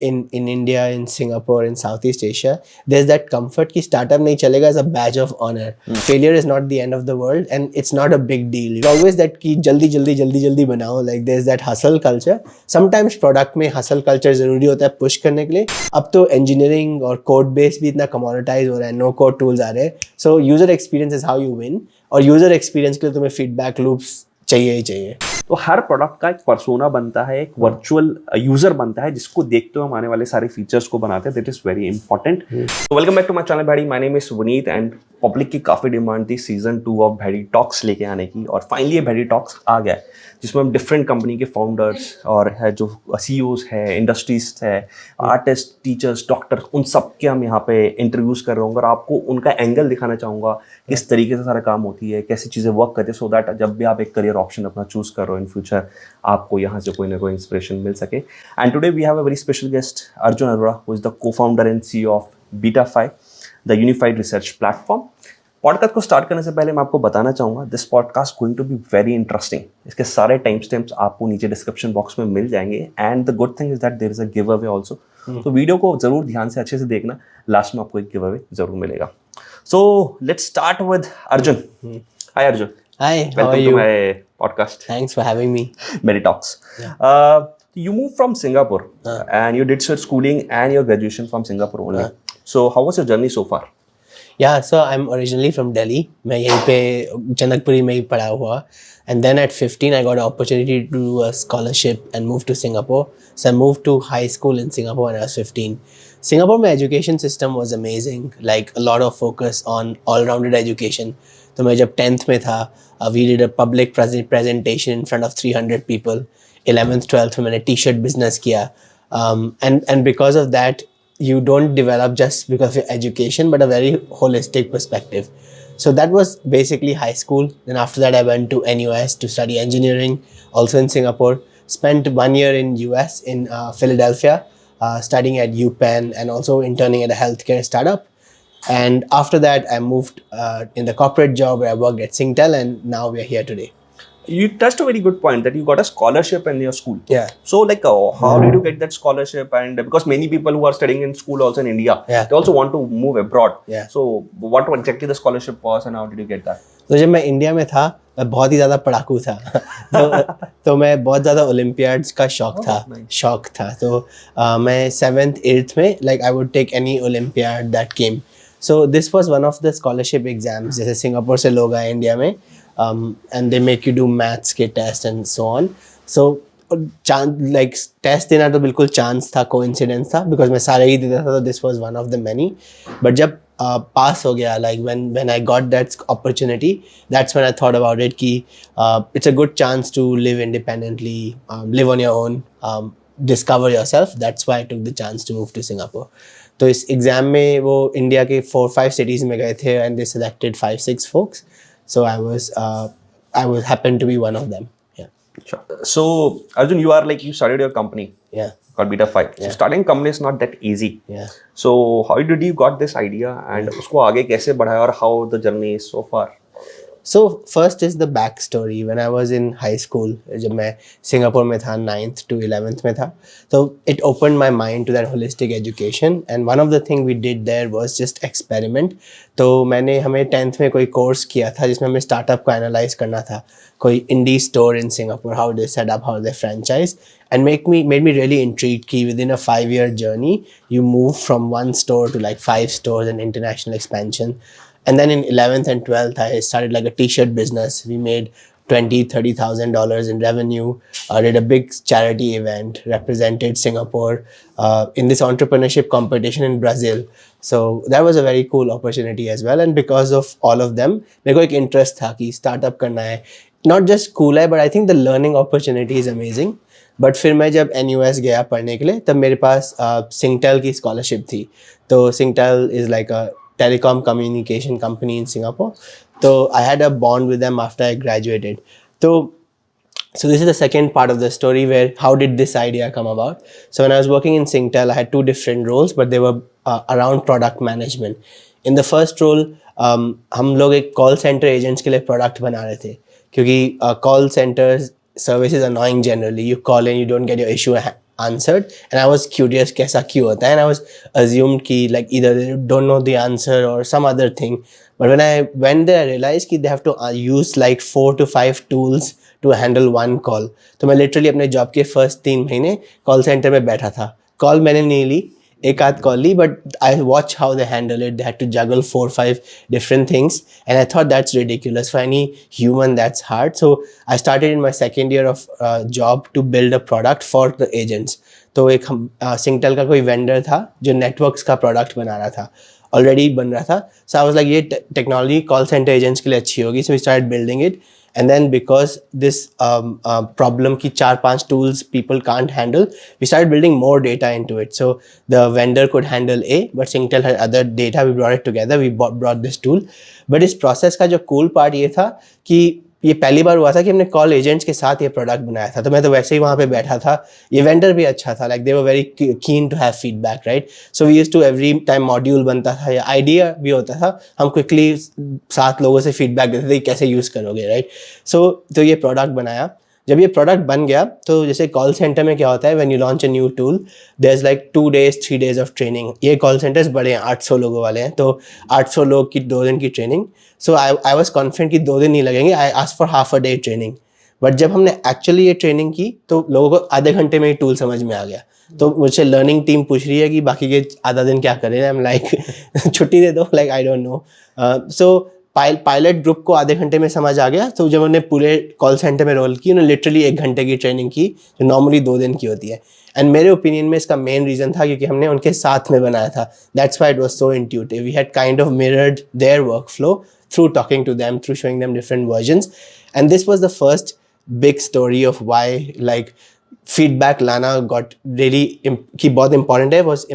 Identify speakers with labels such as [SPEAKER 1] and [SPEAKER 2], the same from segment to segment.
[SPEAKER 1] in India, in Singapore, in Southeast Asia, there's that comfort कि startup नहीं चलेगा as a badge of honor. Failure is not the end of the world and it's not a big deal. It's always that कि जल्दी बनाओ. Like there's that hustle culture. Sometimes product में hustle culture ज़रूरी होता है push करने के लिए. अब तो engineering और code base भी इतना commoditize हो रहा है, no code tools आ रहे हैं. So user experience is how you win. और user experience के लिए तुम्हें feedback loops चाहिए ही चाहिए.
[SPEAKER 2] तो हर प्रोडक्ट का एक पर्सोना बनता है, एक वर्चुअल यूजर बनता है जिसको देखते हुए हम आने वाले सारे फीचर्स को बनाते हैं. That is very important. Welcome back to my channel भैडी. My name is Vineet and public की काफ़ी डिमांड थी सीजन 2 ऑफ भैडी टॉक्स लेके आने की, और फाइनली ये भैडी टॉक्स आ गया है जिसमें हम डिफरेंट कंपनी के फाउंडर्स और है जो सीईओज है, इंडस्ट्रीज है, आर्टिस्ट, टीचर्स, डॉक्टर्स, उन सब के हम यहाँ पे इंटरव्यूज़ कर रहे होंगे और आपको उनका एंगल दिखाना चाहूँगा किस तरीके से सारा काम होती है, कैसी चीज़ें वर्क करती है, सो दैट जब भी आप एक करियर ऑप्शन अपना चूज़ कर रहे हो इन फ्यूचर आपको यहाँ से कोई ना कोई इंस्पिरेशन मिल सके. And today we have a very special guest, Arjun Arora, who is the cofounder and CEO of Betafi, the unified research platform. Podcast को स्टार्ट करने से पहले मैं आपको बताना चाहूँगा this podcast going to be very interesting. इसके सारे टाइम स्टैम्प्स आपको नीचे डिस्क्रिप्शन बॉक्स में मिल जाएंगे. And the good thing is that there is a giveaway also. तो वीडियो को जरूर ध्यान से अच्छे से देखना, लास्ट में आपको एक गिव अवे जरूर मिलेगा. So let's start with Arjun. Hi Arjun.
[SPEAKER 1] Hi, how are
[SPEAKER 2] welcome
[SPEAKER 1] you?
[SPEAKER 2] To my podcast
[SPEAKER 1] Thanks for having me.
[SPEAKER 2] Many Talks. You moved from Singapore and you did your schooling and your graduation from Singapore only. So how was your journey so far?
[SPEAKER 1] Yeah, so I'm originally from Delhi. मैं यहीं पे जनकपुरी में ही पढ़ा हुआ. And then at 15, I got an opportunity to do a scholarship and move to Singapore. So I moved to high school in Singapore when I was 15. Singapore, my education system was amazing. Like a lot of focus on all-rounded education. तो मैं जब 10th में था, we did a public presentation in front of 300 people. 11th, 12th में मैंने t-shirt business किया. And because of that, you don't develop just because of your education, but a very holistic perspective. So that was basically high school. Then after that, I went to NUS to study engineering, also in Singapore. Spent 1 year in US in Philadelphia, studying at UPenn and also interning at a healthcare startup. And after that, I moved in the corporate job where I worked at Singtel, and now we are here today.
[SPEAKER 2] You touched a very good point that you got a scholarship in your school.
[SPEAKER 1] Yeah.
[SPEAKER 2] So like how did you get that scholarship? And because many people who are studying in school also in India,
[SPEAKER 1] Yeah.
[SPEAKER 2] they also want to move abroad.
[SPEAKER 1] Yeah.
[SPEAKER 2] So what exactly the scholarship was and how did you get that?
[SPEAKER 1] तो जब मैं India में था, मैं बहुत ही ज़्यादा पढ़ाकू था. तो मैं बहुत ज़्यादा ओलंपियाड्स का शौक था. तो मैं 7th 8th में like I would take any Olympiad that came. So this was one of the scholarship exams. जैसे सिंगापुर से लोग आए इंडिया में, and they make you do maths के test and so on. So like test देना तो बिल्कुल chance था, कोइंसिडेंस था, because मैं सारे ही देता था. तो this was one of the many. But जब पास हो गया, like when I got that opportunity, that's when I thought about it कि it's a good chance to live independently, live on your own, discover yourself. That's why I took the chance to move to Singapore. तो इस exam में वो India के 4-5 cities में गए थे and they selected 5-6 folks. So I was happened to be one of them. Yeah.
[SPEAKER 2] Sure. So Arjun, you started your company
[SPEAKER 1] Yeah.
[SPEAKER 2] called BetaFi. So
[SPEAKER 1] Yeah.
[SPEAKER 2] starting company is not that easy.
[SPEAKER 1] Yeah.
[SPEAKER 2] So how did you got this idea and उसको आगे कैसे बढ़ाया और how the journey is so far?
[SPEAKER 1] So first is the backstory. When I was in high school, जब मैं Singapore में था 9th to 11th में था, so it opened my mind to that holistic education. And one of the thing we did there was just experiment. तो हमें 10th में कोई कोर्स किया था जिसमें हमें स्टार्टअप को एनालाइज करना था. कोई indie store in Singapore, how they set up, how they franchise, and made me really intrigued कि within a 5-year journey you move from one store to like 5 stores and international expansion. And then in 11th and 12th, I started like a t-shirt business. We made $20,000-$30,000 in revenue. Did a big charity event, represented Singapore in this entrepreneurship competition in Brazil. So that was a very cool opportunity as well. And because of all of them, मेरे को एक interest था कि startup करना है. Not just cool है, but I think the learning opportunity is amazing. But फिर मैं जब NUS गया पढ़ने के लिए, तब मेरे पास Singtel की स्कॉलरशिप थी. तो Singtel is like a telecom communication company in Singapore. So I had a bond with them after I graduated. So this is the second part of the story where how did this idea come about. So when I was working in Singtel, I had 2 different roles, but they were around product management. In the first role, हम लोग एक call centre agents के लिए product बना रहे थे, क्योंकि call centre service is annoying generally. You call and you don't get your issue answered, and I was curious कैसा क्यों होता है, and I was assumed कि like either they don't know the answer or some other thing. But when I went there, I realized कि they have to use like 4 to 5 tools to handle one call. तो मैं literally अपने job के first 3 महीने call center में बैठा था. Call मैंने नहीं ली, एक आध call Lee, but I watched how they handle it. They had to juggle 4-5 different things, and I thought that's ridiculous. For any human, that's hard. So I started in my second year of job to build a product for the agents. तो एक Singtel का कोई vendor था जो networks का product बना रहा था, already बन रहा था. So I was like, ये technology call center agents के लिए अच्छी होगी. So we started building it. And then because this problem ki 4-5 tools people can't handle, we started building more data into it. So the vendor could handle A, but Singtel had other data. We brought it together. We brought this tool. But इस process का जो cool part ये था कि ये पहली बार हुआ था कि हमने कॉल एजेंट्स के साथ ये प्रोडक्ट बनाया था. तो मैं तो वैसे ही वहाँ पे बैठा था. ये वेंडर भी अच्छा था, like they were very keen to have feedback, right. So we used to every time module बनता था या आइडिया भी होता था, हम क्विकली 7 लोगों से फीडबैक देते थे कैसे यूज़ करोगे, राइट. सो तो ये प्रोडक्ट बनाया. जब ये प्रोडक्ट बन गया तो जैसे कॉल सेंटर में क्या होता है, when you launch a new tool there is like 2 days 3 days of training. ये कॉल सेंटर्स बड़े हैं, 800 लोगों वाले हैं, तो 800 लोग की 2 दिन की training. So I was confident कि 2 दिन नहीं लगेंगे. I asked for half a day training. But जब हमने एक्चुअली ये ट्रेनिंग की तो लोगों को आधे घंटे में ही टूल समझ में आ गया. तो मुझसे लर्निंग टीम पूछ रही है कि बाकी के आधा दिन क्या करें. आई एम लाइक छुट्टी दे दो, like I don't know. So pilot group को आधे घंटे में समझ आ गया. तो जब उन्होंने पूरे कॉल सेंटर में रोल की, उन्होंने लिटरली 1 घंटे की ट्रेनिंग की जो नॉर्मली 2 दिन की होती है. एंड मेरे ओपिनियन में इसका मेन रीज़न था क्योंकि हमने उनके साथ में बनाया था. That's why it was so intuitive. We had kind of mirrored their workflow through talking to them, through showing them different versions. And this was the first big story of why like feedback लाना got really कि बहुत important है, was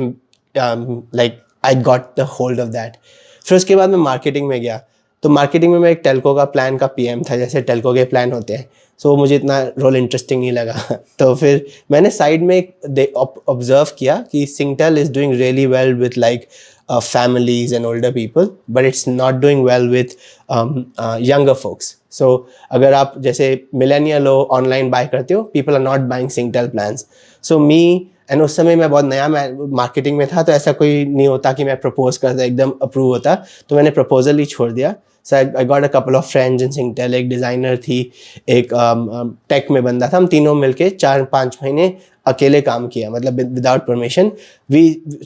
[SPEAKER 1] like I got the hold of that. फिर उसके बाद मैं marketing में गया. तो मार्केटिंग में मैं एक टेल्को का प्लान का पीएम था, जैसे टेल्को के प्लान होते हैं. सो मुझे इतना रोल इंटरेस्टिंग नहीं लगा. तो फिर मैंने साइड में ऑब्जर्व किया कि Singtel is doing really well with like families and older people, but it's not doing well with younger folks. So अगर आप जैसे मिलेनियल हो, ऑनलाइन बाय करते हो, people are not buying Singtel plans. So me, and उस समय मैं बहुत नया मार्केटिंग में था, तो ऐसा कोई नहीं होता कि मैं प्रपोज करता एकदम अप्रूव होता. तो मैंने प्रपोजल ही छोड़ दिया. So I got a couple of friends in Singtel. एक डिज़ाइनर थी, एक टेक में बंदा था. हम तीनों मिलके 4-5 महीने अकेले काम किया, मतलब विदाउट परमिशन.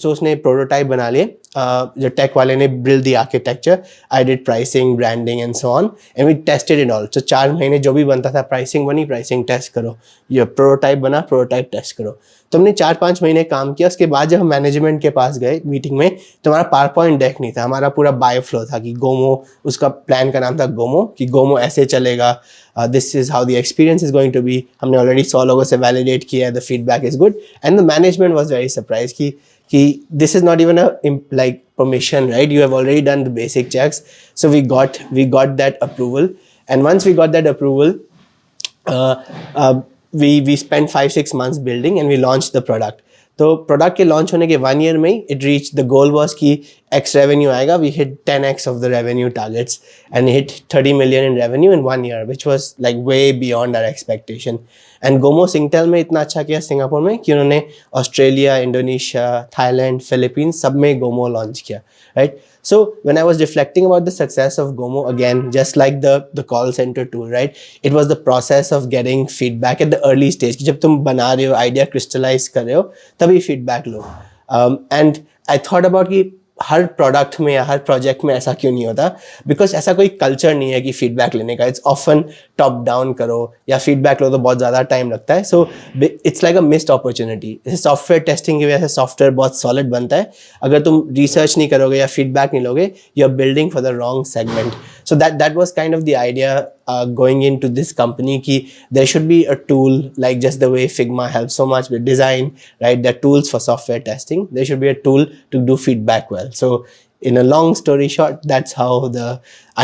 [SPEAKER 1] सो उसने प्रोटोटाइप बना लिए. जो टेक वाले ने build the architecture, I did pricing, branding and so on, and we tested it all. So 4 महीने जो भी बनता था, प्राइसिंग बनी, प्राइसिंग टेस्ट करो, ये प्रोटोटाइप बना, प्रोटोटाइप टेस्ट करो. तो हमने 4-5 महीने काम किया. उसके बाद जब हम मैनेजमेंट के पास गए मीटिंग में, तो हमारा पावर पॉइंट डेक नहीं था, हमारा पूरा बायो फ्लो था कि गोमो, उसका प्लान का नाम था गोमो, कि गोमो ऐसे चलेगा, this is how the experience is going to be. हमने ऑलरेडी 100 लोगों से वैलिडेट किया, the feedback is good. And the management was very surprise कि this is not even a like permission, right? You have already done the basic checks. So we got that approval, and once we got that approval, we spent 5-6 months building, and we launched the product. तो product के launch होने के 1 year में it reach the goal was कि X revenue आएगा. We hit 10x of the revenue targets and hit 30 million in revenue in 1 year, which was like way beyond our expectation. And Gomo Singtel में इतना अच्छा किया Singapore में कि उन्होंने Australia, Indonesia, Thailand, Philippines सब में गोमो लॉन्च किया, right. So when I was reflecting about the success of Gomo, again, just like the call center tool, right? It was the process of getting feedback at the early stage. कि जब तुम बना रहे हो, idea crystallize कर रहे हो, तभी feedback low. And I thought about कि हर प्रोडक्ट में या हर प्रोजेक्ट में ऐसा क्यों नहीं होता, बिकॉज ऐसा कोई कल्चर नहीं है कि फीडबैक लेने का. इट्स ऑफन टॉप डाउन करो या फीडबैक लो तो बहुत ज़्यादा टाइम लगता है. So it's like a missed opportunity. जैसे सॉफ्टवेयर टेस्टिंग की वजह से सॉफ्टवेयर बहुत सॉलिड बनता है. अगर तुम रिसर्च नहीं करोगे या फीडबैक नहीं लोगे, you are building for the wrong segment. So that was kind of the idea going into this company ki there should be a tool like just the way Figma helps so much with design, right? There are tools for software testing. There should be a tool to do feedback well. So in a long story short, that's how the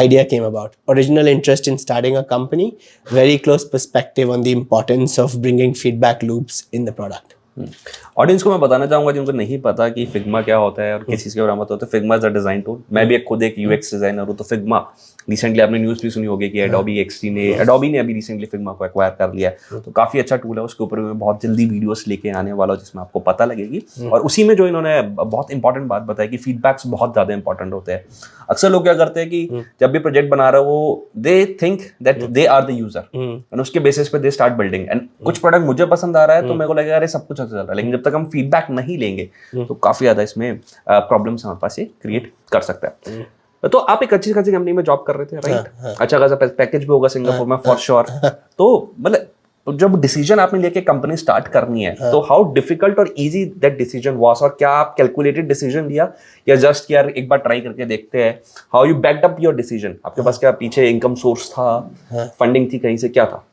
[SPEAKER 1] idea came about. Original interest in starting a company, very close perspective on the importance of bringing feedback loops in the product.
[SPEAKER 2] Audience को मैं बताना चाहूंगा जिनको नहीं पता कि Figma क्या होता है और किस चीज़ के बरामद होता है. Figma is a design tool. मैं भी खुद एक यूएक्स डिज़ाइनर हूँ, तो फिग्मा रिसेंटली आपने न्यूज़ भी सुनी होगी कि एडोबी ने अभी रिसेंटली फिग्मा को एक्वायर कर लिया है, तो काफ़ी अच्छा टूल है, उसके ऊपर मैं बहुत जल्दी वीडियोस लेके आने वाला हूँ जिसमें आपको पता लगेगी। और उसी में जो इन्होंने बहुत इंपॉर्टेंट बात बताई कि फीडबैक्स बहुत ज़्यादा इंपॉर्टेंट होते हैं। अक्सर लोग क्या करते हैं कि जब भी प्रोजेक्ट बना रहे हो वो they think that they are the user and उसके बेसिस पे दे स्टार्ट बिल्डिंग, एंड कुछ प्रोडक्ट मुझे पसंद आ रहा है तो मेरे को लगेगा अरे सब कुछ अच्छा चल रहा है, लेकिन जब तक हम फीडबैक नहीं लेंगे तो काफ़ी ज़्यादा इसमें प्रॉब्लम्स हमारे पास क्रिएट कर सकता है। तो आप एक अच्छी खासी कंपनी में जॉब कर रहे थे, राइट? अच्छा खासा पैकेज भी होगा सिंगापुर में फॉर श्योर। तो मतलब जब डिसीजन आपने लेके कंपनी स्टार्ट करनी है तो हाउ डिफिकल्ट और इजी दैट डिसीजन वाज, और क्या आप कैलकुलेटेड डिसीजन लिया या जस्ट यार एक बार ट्राई करके देखते हैं? How you backed up your decision? आपके पास क्या पीछे इनकम सोर्स था, फंडिंग थी कहीं से, क्या था?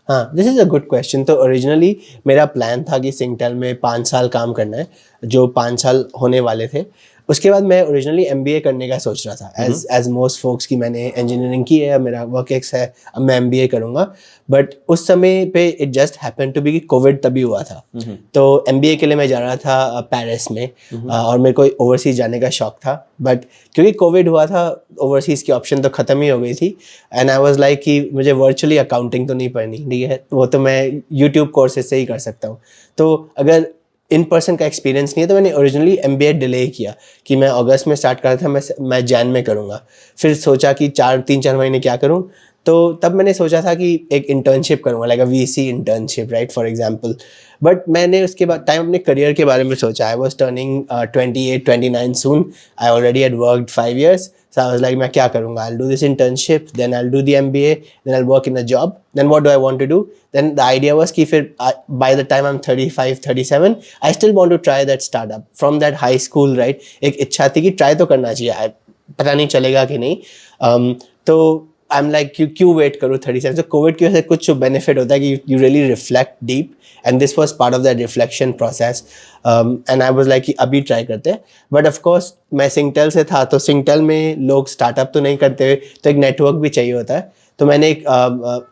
[SPEAKER 1] हाँ, this is a good question. तो ओरिजिनली मेरा प्लान था कि सिंगटेल में 5 साल काम करना है, जो 5 साल होने वाले थे। उसके बाद मैं ओरिजिनली MBA करने का सोच रहा था, एज मोस्ट फोक्स की मैंने इंजीनियरिंग की है, मेरा वर्क एक्स है, अब मैं MBA करूँगा। बट उस समय पे it just happen to be कि कोविड तभी हुआ था। तो MBA के लिए मैं जा रहा था पेरिस में, और मेरे को ओवरसीज जाने का शौक था, बट क्योंकि कोविड हुआ था ओवरसीज़ की ऑप्शन तो ख़त्म ही हो गई थी। एंड आई वाज लाइक कि मुझे वर्चुअली अकाउंटिंग तो नहीं पढ़नी, ठीक है, वो तो मैं यूट्यूब कोर्सेज से ही कर सकता हूँ। तो अगर इन पर्सन का एक्सपीरियंस नहीं है तो मैंने ओरिजिनली MBA डिले किया कि मैं अगस्त में स्टार्ट कर रहा था, मैं जैन में करूँगा। फिर सोचा कि 3-4 महीने क्या करूँ, तो तब मैंने सोचा था कि एक इंटर्नशिप करूँगा, like a VC internship, right, for example. But मैंने उसके बाद टाइम अपने करियर के बारे में सोचा। I was turning 28-29 soon, I already had worked 5 years, so I was like मैं क्या करूँगा? I'll do this internship, then I'll do the MBA, then I'll work in a job, then what do I want to do? Then the idea was कि फिर by the time I'm 35-37 I still want to try that startup from that high school, right? एक इच्छा थी कि try तो करना चाहिए, पता नहीं चलेगा कि नहीं। तो आई एम लाइक क्यों वेट करूँ 37? तो कोविड की वजह से कुछ बेनिफिट होता है कि you really reflect deep, and this was part of that reflection process. And I was like कि अभी ट्राई करते हैं। बट ऑफकोर्स मैं सिंगटेल से था, तो सिंगटेल में लोग स्टार्टअप तो नहीं करते हुए, तो एक नेटवर्क भी चाहिए होता है। तो मैंने एक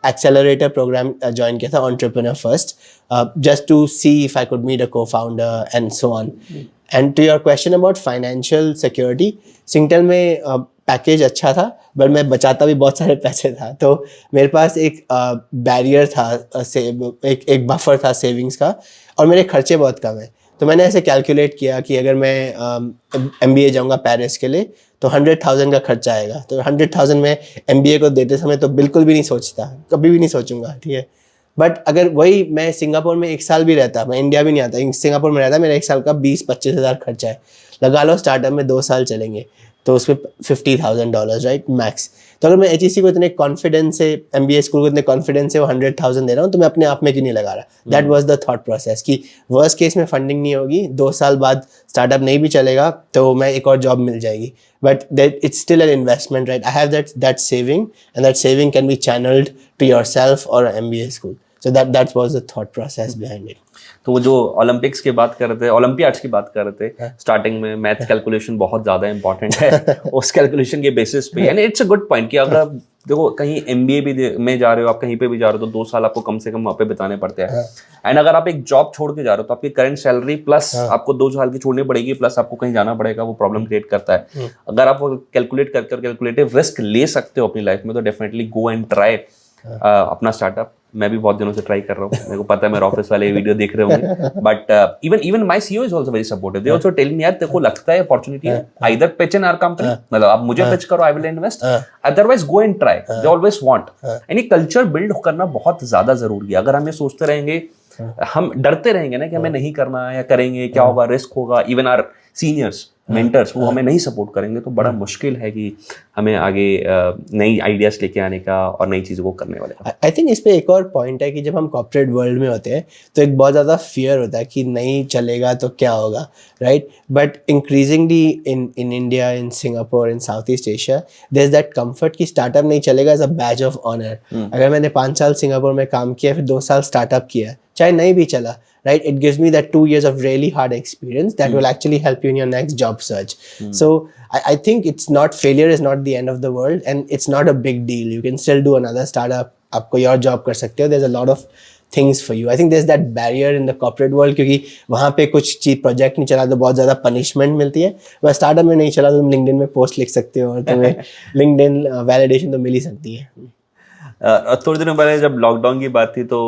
[SPEAKER 1] एक्सेलरेटर प्रोग्राम ज्वाइन किया था, entrepreneur first, just to see if I could meet a co-founder and so on. And to your question about financial security, Singtel में पैकेज अच्छा था, बट मैं बचाता भी बहुत सारे पैसे था। तो मेरे पास एक बैरियर था, एक बफर था सेविंग्स का, और मेरे खर्चे बहुत कम है। तो मैंने ऐसे कैलकुलेट किया कि अगर मैं MBA जाऊँगा पेरिस के लिए तो 100,000 का खर्चा आएगा। तो 100,000 में MBA को देते समय तो बिल्कुल भी नहीं सोचता, कभी भी नहीं सोचूंगा, ठीक है। बट अगर वही मैं सिंगापुर में 1 साल भी रहता, मैं इंडिया भी नहीं आता, सिंगापुर में रहता, मेरा 1 साल का 20-25 हज़ार खर्चा है। लगा लो स्टार्टअप में 2 साल चलेंगे तो उसमें $50,000, राइट, मैक्स। तो अगर मैं HEC को इतने कॉन्फिडेंस से, MBA स्कूल को इतने कॉन्फिडेंस से वो 100,000 दे रहा हूँ, तो मैं अपने आप में क्यों नहीं लगा रहा? That was the thought process कि वर्स्ट केस में फंडिंग नहीं होगी, 2 साल बाद स्टार्टअप नहीं भी चलेगा तो मैं एक और जॉब मिल जाएगी, but that it's still an investment, right. I have that saving, and that saving can be channelled to yourself और MBA school. So that was the thought process behind it.
[SPEAKER 2] तो वो जो ओलंपिक्स की बात कर रहे थे, ओलंपियाड्स की बात कर रहे थे, स्टार्टिंग में मैथ कैलकुलेशन बहुत ज़्यादा इंपॉर्टेंट है उस कैलकुलेशन के बेसिस पे, यानी इट्स अ गुड पॉइंट कि अगर आप देखो कहीं MBA भी में जा रहे हो, आप कहीं पे भी जा रहे हो, तो 2 साल आपको कम से कम वहाँ पे बिताने पड़ते हैं। एंड अगर आप एक जॉब छोड़ के जा रहे हो तो आपकी करंट सैलरी प्लस आपको 2 साल की छोड़नी पड़ेगी, प्लस आपको कहीं जाना पड़ेगा, वो प्रॉब्लम क्रिएट करता है। अगर आप कैलकुलेट कर कैलकुलेटिव रिस्क ले सकते हो अपनी लाइफ में, तो डेफिनेटली गो एंड ट्राई अपना स्टार्टआप। मैं भी बहुत दिनों से ट्राई कर रहा हूँ, मेरे को पता है मेरे ऑफिस वाले वीडियो देख रहे होंगे, but even my CEO is also very supportive. They also tell me यार तेरे को लगता है अपॉर्चुनिटी है, either pitch in our company, मतलब आप मुझे पिच करो, I will invest, otherwise go and try, they always want. यानी कल्चर बिल्ड करना बहुत ज्यादा जरूरी है। अगर हम ये सोचते रहेंगे, हम डरते रहेंगे ना कि हमें नहीं करना या करेंगे क्या होगा, रिस्क होगा, इवन आवर सीनियर्स मेंटर्स वो हमें नहीं सपोर्ट करेंगे, तो बड़ा मुश्किल है कि हमें आगे नई आइडियाज लेके आने का और नई चीज़ों को करने वाले।
[SPEAKER 1] आई थिंक इस पे एक और पॉइंट है कि जब हम कॉर्पोरेट वर्ल्ड में होते हैं तो एक बहुत ज़्यादा फियर होता है कि नहीं चलेगा तो क्या होगा, right. But increasingly in India, in Singapore, in South East Asia, there is that comfort कि स्टार्टअप नहीं चलेगा as a badge of honour. अगर मैंने 5 साल सिंगापुर में काम किया, फिर 2 साल स्टार्टअप किया, चाहे नहीं भी चला, right, it gives me that 2 years of really hard experience that will actually help you in your next job search. So I think it's not, failure is not the end of the world, and it's not a big deal. You can still do another startup, आप कोई और job कर सकते हो. There's a lot of things for you. I think there's that barrier in the corporate world क्योंकि वहाँ पे कुछ चीज प्रोजेक्ट नहीं चला तो बहुत ज़्यादा पनिशमेंट मिलती है, वह स्टार्टअप में नहीं चला तो तुम लिंक्डइन में पोस्ट लिख सकते हो और तुम्हें लिंक्डइन वैलिडेशन तो मिल ही सकती है.
[SPEAKER 2] थोड़े दिनों पहले जब लॉकडाउन की बात थी तो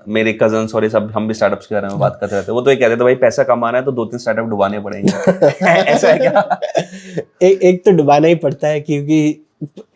[SPEAKER 2] मेरे कजन्स और ये सब हम भी स्टार्टअप्स के बारे में बात करते रहते, वो तो ये कहते थे भाई पैसा कमाना है तो 2-3 स्टार्टअप डुबाने पड़ेंगे. ऐसा है क्या?
[SPEAKER 1] एक तो डुबाना ही पड़ता है क्योंकि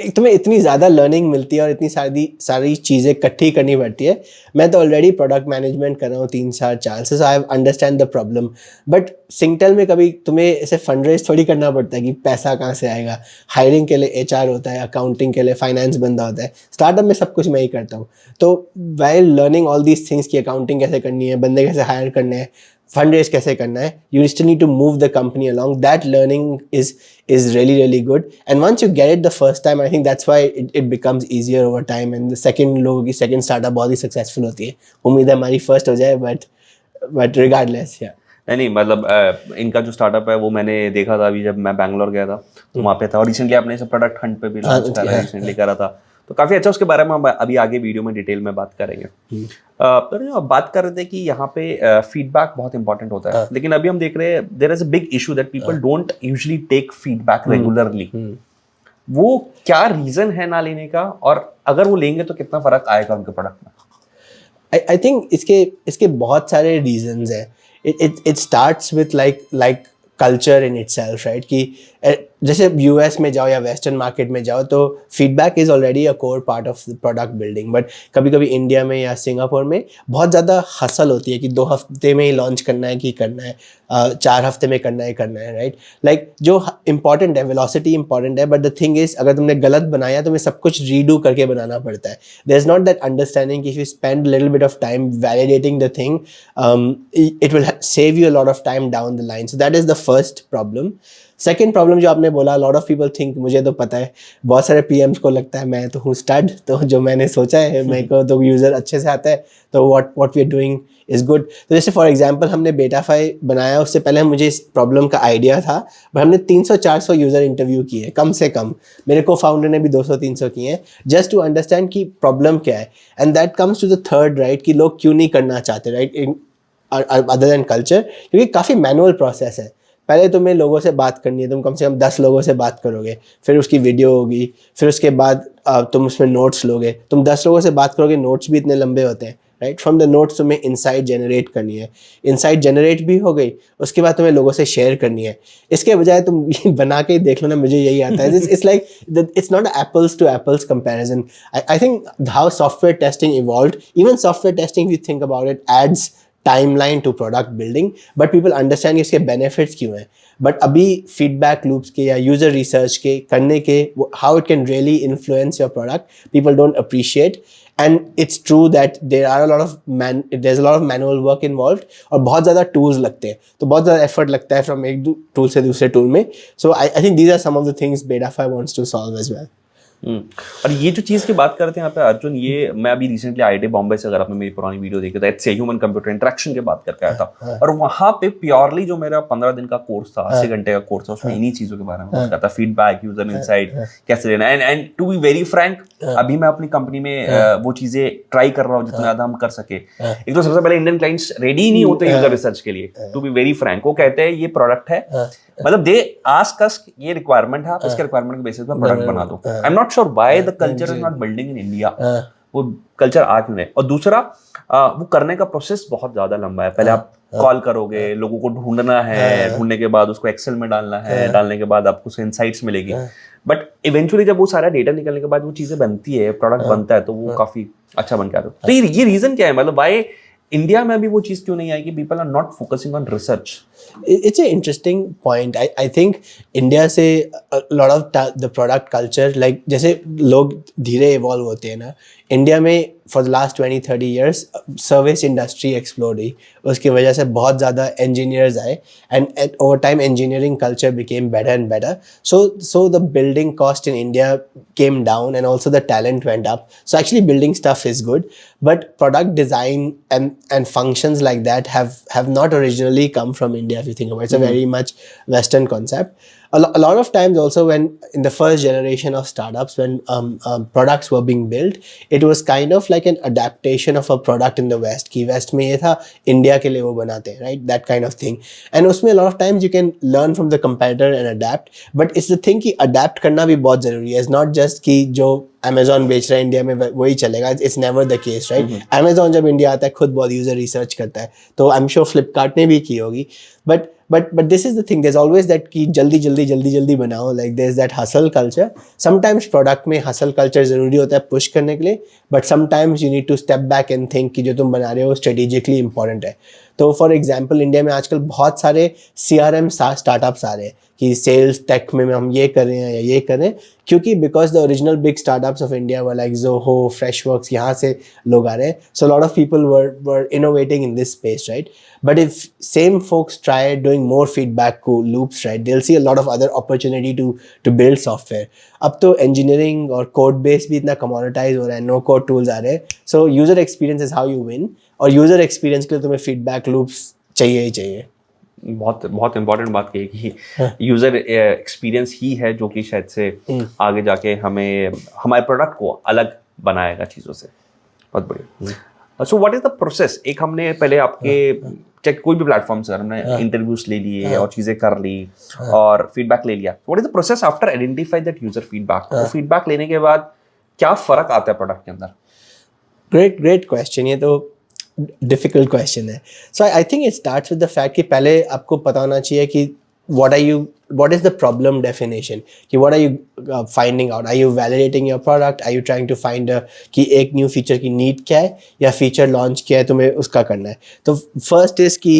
[SPEAKER 1] एक तुम्हें इतनी ज़्यादा लर्निंग मिलती है और इतनी सारी चीज़ें इकट्ठी करनी पड़ती है. मैं तो ऑलरेडी प्रोडक्ट मैनेजमेंट कर रहा हूँ 3-4 से, so I understand the problem. But Singtel में कभी तुम्हें ऐसे फंड रेज थोड़ी करना पड़ता है कि पैसा कहाँ से आएगा. हायरिंग के लिए HR होता है, अकाउंटिंग के लिए फाइनेंस बंदा होता है. स्टार्टअप में सब कुछ मैं ही करता हूँ. तो while learning all these things की अकाउंटिंग कैसे करनी है, बंदे कैसे हायर करने हैं, फंड रेज कैसे करना है, you still need to move the company along. That learning is really good, and once you get it the first time, I think that's why it becomes easier over time. And the लोगों की second startup बहुत ही successful होती है. उम्मीद है हमारी first हो जाए, but regardless, yeah.
[SPEAKER 2] नहीं मतलब इनका जो स्टार्टअप है वो मैंने देखा था अभी जब मैं बैंगलोर गया था तो वहाँ पे था, और रिसेंटली आपने सब प्रोडक्ट हंट पे भी लॉन्च करा, रिसेंटली करा था, तो काफ़ी अच्छा. उसके बारे में हम अभी आगे वीडियो में डिटेल में बात करेंगे. तो बात कर रहे थे कि यहाँ पे फीडबैक बहुत इंपॉर्टेंट होता है, लेकिन अभी हम देख रहे हैं there is a big issue that people don't usually take feedback regularly. वो क्या रीजन है ना लेने का, और अगर वो लेंगे तो कितना फर्क आएगा उनके प्रोडक्ट में?
[SPEAKER 1] I think इसके बहुत सारे reasons हैं. It starts with like culture in itself, right? कि जैसे US में जाओ या वेस्टर्न मार्केट में जाओ तो feedback is already a core part of product building. But कभी कभी इंडिया में या सिंगापुर में बहुत ज़्यादा हसल होती है कि 2 हफ्ते में ही लॉन्च करना है कि करना है, 4 हफ्ते में करना है, राइट? लाइक जो इंपॉर्टेंट है, वेलोसिटी इंपॉर्टेंट है, बट द थिंग इज अगर तुमने गलत बनाया तो तुम्हें सब कुछ रीडू करके बनाना पड़ता है. There is not that understanding कि if you spend little bit of time validating the thing, it will save you a lot of time down the line. So that is the first problem. Second problem जो आपने बोला, lot of people think, मुझे तो पता है बहुत सारे PMs को लगता है मैं तो हूँ स्टड, तो जो मैंने सोचा है मेरे को तो यूज़र अच्छे से आता है तो what we are doing is good. तो जैसे फॉर एग्जांपल हमने बेटाफाई बनाया, उससे पहले मुझे इस प्रॉब्लम का आइडिया था, बट हमने 300-400 यूज़र इंटरव्यू किए कम से कम. मेरे को फाउंडर ने भी 200-300 किए हैं जस्ट टू अंडरस्टैंड कि प्रॉब्लम क्या है. And that comes to the third, right, कि लोग क्यों नहीं करना चाहते, राइट, अदर देन कल्चर, क्योंकि काफ़ी मैनुअल प्रोसेस है. पहले तुम्हें लोगों से बात करनी है, तुम कम से कम 10 लोगों से बात करोगे, फिर उसकी वीडियो होगी, फिर उसके बाद तुम उसमें नोट्स लोगे. तुम 10 लोगों से बात करोगे, नोट्स भी इतने लंबे होते हैं, राइट? फ्रॉम द नोट्स तुम्हें इंसाइट जनरेट करनी है, इंसाइट जनरेट भी हो गई, उसके बाद तुम्हें लोगों से शेयर करनी है. इसके बजाय तुम बना के ही देख लो ना, मुझे यही आता है. It's like it's not apples to apples comparison. I think how software testing evolved, even software testing, you think about it, adds timeline to product building, but people understand कि इसके बेनिफिट्स क्यों हैं. बट अभी feedback loops के या user research के करने के, how it can really influence your product, people don't appreciate. And it's true that there's a lot of manual work involved, और बहुत ज़्यादा टूल्स लगते हैं, तो बहुत ज़्यादा एफर्ट लगता है फ्रॉम एक टूल से दूसरे टूल में. So I think these are some of the things Betafi wants to solve as well.
[SPEAKER 2] और ये जो चीज़ की बात करते हैं यहाँ पे अर्जुन, ये मैं अभी रिसेंटली IIT बॉम्बे से, अगर आपने मेरी पुरानी वीडियो देखी था, इट्स ह्यूमन कंप्यूटर इंटरेक्शन के बात करके आया था, और वहाँ पे प्योरली जो मेरा 15 दिन का कोर्स था, 80 घंटे का कोर्स था, उसमें इन्हीं चीज़ों के बारे में बात करता, फीडबैक, यूजर इनसाइट कैसे लेना. And to be very frank, अभी मैं अपनी कंपनी में वो चीज़ें ट्राई कर रहा हूँ जितना ज़्यादा हम कर सके. एक तो सबसे पहले इंडियन क्लाइंट्स रेडी नहीं होते यूजर रिसर्च के लिए, टू बी वेरी फ्रैंक. वो कहते हैं ये प्रोडक्ट है, मतलब दे आस्क अस ये रिक्वायरमेंट है, आप इसके रिक्वायरमेंट के बेसिस पे प्रोडक्ट बना दो. I am not sure why the culture is not building in India. वो कल्चर आ क्यों नहीं. और दूसरा, वो करने का प्रोसेस बहुत ज्यादा लंबा है. पहले आप कॉल करोगे, लोगों को ढूंढना है, ढूंढने के बाद उसको एक्सेल में डालना है, डालने के बाद आपको उससे इनसाइट्स मिलेगी. बट इवेंचुअली जब वो सारा डेटा निकलने के बाद वो चीजें बनती है, प्रोडक्ट बनता है, तो वो काफी अच्छा बन के आता है. तो ये रीजन क्या है, मतलब व्हाई इंडिया में अभी वो चीज क्यों नहीं आई कि people are not focusing on research?
[SPEAKER 1] It's an interesting point. I think India से a lot of the product culture, like जैसे लोग धीरे evolve होते हैं ना, इंडिया में for the last 20-30 years service industry explore हुई, उसकी वजह से बहुत ज़्यादा engineers आए, and over time engineering culture became better and better. So the building cost in India came down and also the talent went up. So actually building stuff is good, but product design and functions like that have not originally come from India. India, if you think about it. It's a very much Western concept. A lot of times also when in the first generation of startups, when products were being built, it was kind of like an adaptation of a product in the West. कि West में ये था, India के लिए वो बनाते हैं, right? That kind of thing. And उसमें a lot of times you can learn from the competitor and adapt. But it's the thing कि adapt करना भी बहुत ज़रूरी है. It's not just कि जो Amazon बेच रहा है इंडिया में वही चलेगा. It's never the case, right? Amazon जब इंडिया आता है खुद बहुत यूजर रिसर्च करता है, तो I'm sure Flipkart ने भी की होगी. But this is the thing. There's always that कि जल्दी बनाओ. Like there's that hustle culture. Sometimes product में hustle culture ज़रूरी होता है push करने के लिए. But sometimes you need to step back and think कि जो तुम बना रहे हो strategically important है. तो फॉर एग्जाम्पल इंडिया में आजकल बहुत सारे CRM स्टार्टअप्स आ रहे हैं कि सेल्स टेक में हम ये कर रहे हैं या ये कर रहे हैं, क्योंकि because the original big startups of India were like Zoho, Freshworks, यहाँ से लोग आ रहे हैं. So lot of people were innovating in this space, right. But if same folks try doing more feedback loops, right, they'll see a lot of other opportunity to build software. अब तो engineering और code base भी इतना commoditize हो रहा है, no code tools आ रहे हैं. So user experience is how you win. और यूजर एक्सपीरियंस के लिए तुम्हें फीडबैक लूप्स चाहिए ही चाहिए.
[SPEAKER 2] बहुत इंपॉर्टेंट बात कही कि यूजर एक्सपीरियंस ही है जो कि शायद से आगे जाके हमें हमारे प्रोडक्ट को अलग बनाएगा चीज़ों से. बहुत बढ़िया. So what is the process? एक हमने पहले आपके चाहे कोई भी प्लेटफॉर्म से हमने इंटरव्यूज ले लिए और चीज़ें कर ली और फीडबैक ले लिया. What is the process after identify that user feedback? वो फीडबैक लेने के बाद क्या फ़र्क आता है प्रोडक्ट के अंदर?
[SPEAKER 1] Great question. ये तो डिफिकल्ट क्वेश्चन है. So I think it starts with the fact कि पहले आपको पता होना चाहिए कि what is the problem definition, कि what are you finding out? Are you validating your product? Are you trying to find कि एक new feature की need क्या है या feature launch क्या है तुम्हें उसका करना है. तो first is कि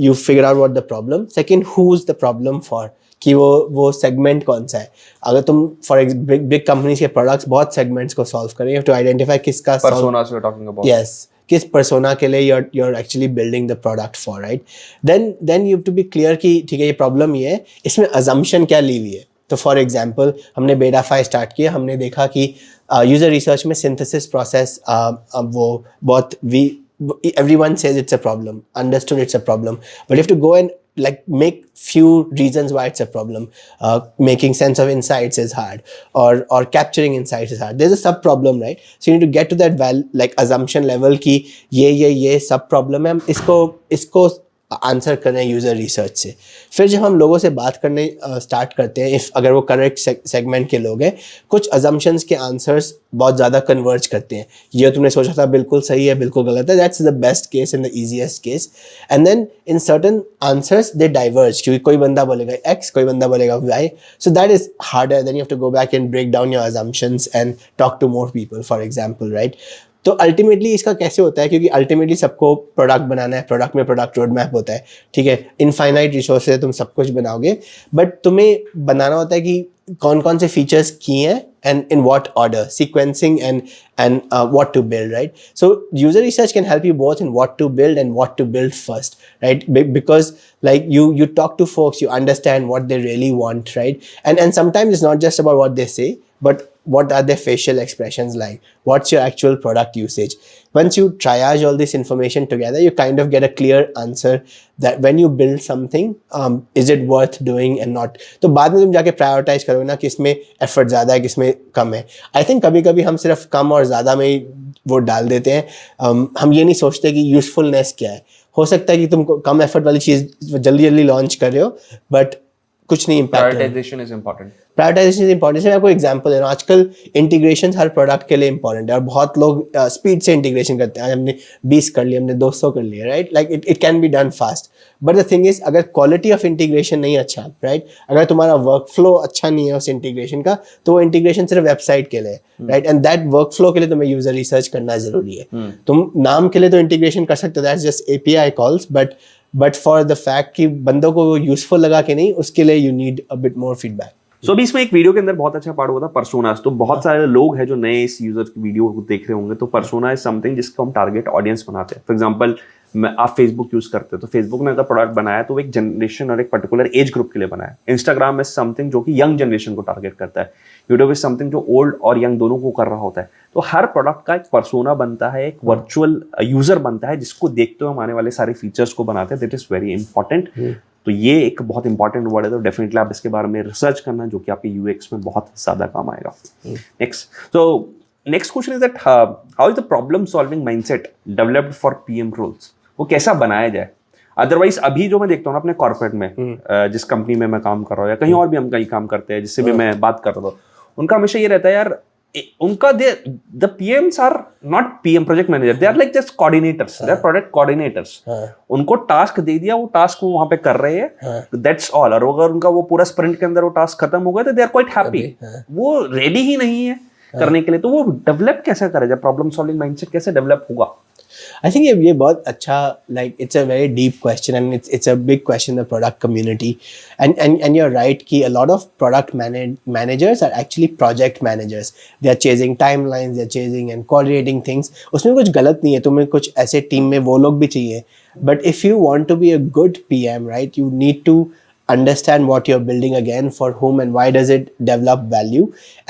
[SPEAKER 1] you figure out what the problem. Second, who's the problem for, कि वो सेगमेंट कौन सा है. अगर तुम फॉर बिग कंपनीज के प्रोडक्ट्स बहुत सेगमेंट्स को सॉल्व करें, यू हैव टू आइडेंटिफाई किसका
[SPEAKER 2] personas we are talking about.
[SPEAKER 1] Yes, किस पर्सोना के लिए you're actually building the product for, right? Then you have to be clear कि ठीक है ये प्रॉब्लम ये है, इसमें assumption क्या ली हुई है. तो फॉर एग्जाम्पल हमने बेटाफाई स्टार्ट किया, हमने देखा कि यूजर रिसर्च में सिंथेसिस प्रोसेस वो बहुत everyone says it's a problem, understood it's a problem, but you have to go and like make few reasons why it's a problem. Making sense of insights is hard, or capturing insights is hard. There's a sub problem, right? So you need to get to that like assumption level कि ये sub problem है, हम इसको answer कर रहे हैं user research से. फिर जब हम लोगों से बात करने स्टार्ट करते हैं, अगर वो करेक्ट सेगमेंट के लोग हैं, कुछ अजम्पशंस के आंसर्स बहुत ज़्यादा कन्वर्ज करते हैं. ये तुमने सोचा था बिल्कुल सही है, बिल्कुल गलत है. That's the best case and the easiest case. And then in certain answers they diverge, क्योंकि कोई बंदा बोलेगा एक्स, कोई बंदा बोलेगा Y. So that is harder. Then you have to go back and break down your assumptions and talk to more people, for example, right. तो ultimately इसका कैसे होता है, क्योंकि अल्टीमेटली सबको प्रोडक्ट बनाना है, प्रोडक्ट में प्रोडक्ट रोड मैप होता है, ठीक है. इनफाइनाइट रिसोर्स से तुम सब कुछ बनाओगे, बट तुम्हें बनाना होता है कि कौन कौन से फीचर्स किए हैं and in what order, sequencing and what to build, right? So user research can help you both in what to build and what to build first, right? Because like you talk to folks, you understand what they really want, right? And sometimes it's not just about what they say, but what are their facial expressions like? What's your actual product usage? Once you triage all this information together, you kind of get a clear answer that when you build something, is it worth doing and not. तो बाद में तुम जाके prioritize करोगे ना कि इसमें effort ज़्यादा है, किसमें कम है. I think कभी-कभी हम सिर्फ कम और ज़्यादा में ही वो डाल देते हैं. हम ये नहीं सोचते कि usefulness क्या है. हो सकता है कि तुम कम effort वाली चीज़ जल्दी लॉन्च कर रहे हो, but कुछ नहीं impact.
[SPEAKER 2] Prioritisation is important.
[SPEAKER 1] Prioritisation is important. मैं आपको एग्जांपल दे रहा हूँ. आजकल इंटीग्रेशन हर प्रोडक्ट के लिए इंपॉर्टेंट है और बहुत लोग स्पीड से इंटीग्रेशन करते हैं. आज हमने 20 कर लिया, हमने 200 कर लिया, right. Like it can be done fast, but the thing is अगर क्वालिटी ऑफ इंटीग्रेशन नहीं अच्छा, राइट, अगर तुम्हारा वर्क फ्लो अच्छा नहीं है उस इंटीग्रेशन का, तो वो इंटीग्रेशन सिर्फ वेबसाइट के लिए, right. And that work flow के लिए तुम्हें यूजर रिसर्च करना जरूरी है. तुम नाम के लिए तो इंटीग्रेशन कर सकते हो, that's just API calls, but for the fact कि बंदों को यूजफुल लगा कि नहीं, उसके लिए you need a bit more feedback.
[SPEAKER 2] सो अभी इसमें एक वीडियो के अंदर बहुत अच्छा पार्ट हुआ था पर्सोनास. तो बहुत सारे लोग हैं जो नए इस यूजर की वीडियो को देख रहे होंगे, तो पर्सोना इज समथिंग जिसको हम टारगेट ऑडियंस बनाते हैं. फॉर एग्जांपल आप फेसबुक यूज करते हो तो फेसबुक ने अगर प्रोडक्ट बनाया तो वो एक जनरेशन और एक पर्टिकुलर एज ग्रुप के लिए बनाया है। इंस्टाग्राम इज समथिंग जो कि यंग जनरेशन को टारगेट करता है। यूट्यूब इज समथिंग जो ओल्ड और यंग दोनों को कर रहा होता है। तो हर प्रोडक्ट का एक पर्सोना बनता है, एक वर्चुअल यूजर बनता है जिसको देखते हुए हम आने वाले सारे फीचर्स को बनाते हैं। That is very important. तो ये एक बहुत इंपॉर्टेंट वर्ड है, तो डेफिनेटली आप इसके बारे में रिसर्च करना जो कि आपके यूएक्स में बहुत ज्यादा काम आएगा। Next question is that how is the problem solving mindset developed for PM roles? वो कैसा बनाया जाए? अदरवाइज अभी जो मैं देखता हूँ ना अपने कॉर्पोरेट में, जिस कंपनी में मैं काम कर रहा हूँ या कहीं और भी हम कहीं काम करते हैं जिससे भी मैं बात कर रहा हूँ, उनका हमेशा ये रहता है यार, उनका the PMs are not PM project manager, they are like just coordinators, they are project coordinators. उनको टास्क दे दिया, वो टास्क वो वहां पे कर रहे हैं, दैट्स ऑल। और अगर उनका वो पूरा स्प्रिंट के अंदर वो टास्क खत्म हो गया तो दे आर क्वाइट हैप्पी। वो रेडी ही नहीं है करने के लिए। तो वो डेवलप कैसे करेगा? प्रॉब्लम सॉल्विंग माइंडसेट कैसे डेवलप होगा?
[SPEAKER 1] I think ये बहुत अच्छा, like it's a very deep question and it's a big question in the product community, and you're right कि a lot of product managers are actually project managers. They are chasing timelines, they are chasing and coordinating things. उसमें कुछ गलत नहीं है, तुम्हें कुछ ऐसे team में वो लोग भी चाहिए. But if you want to be a good PM, right, you need to understand what you're building again, for whom and why does it develop value.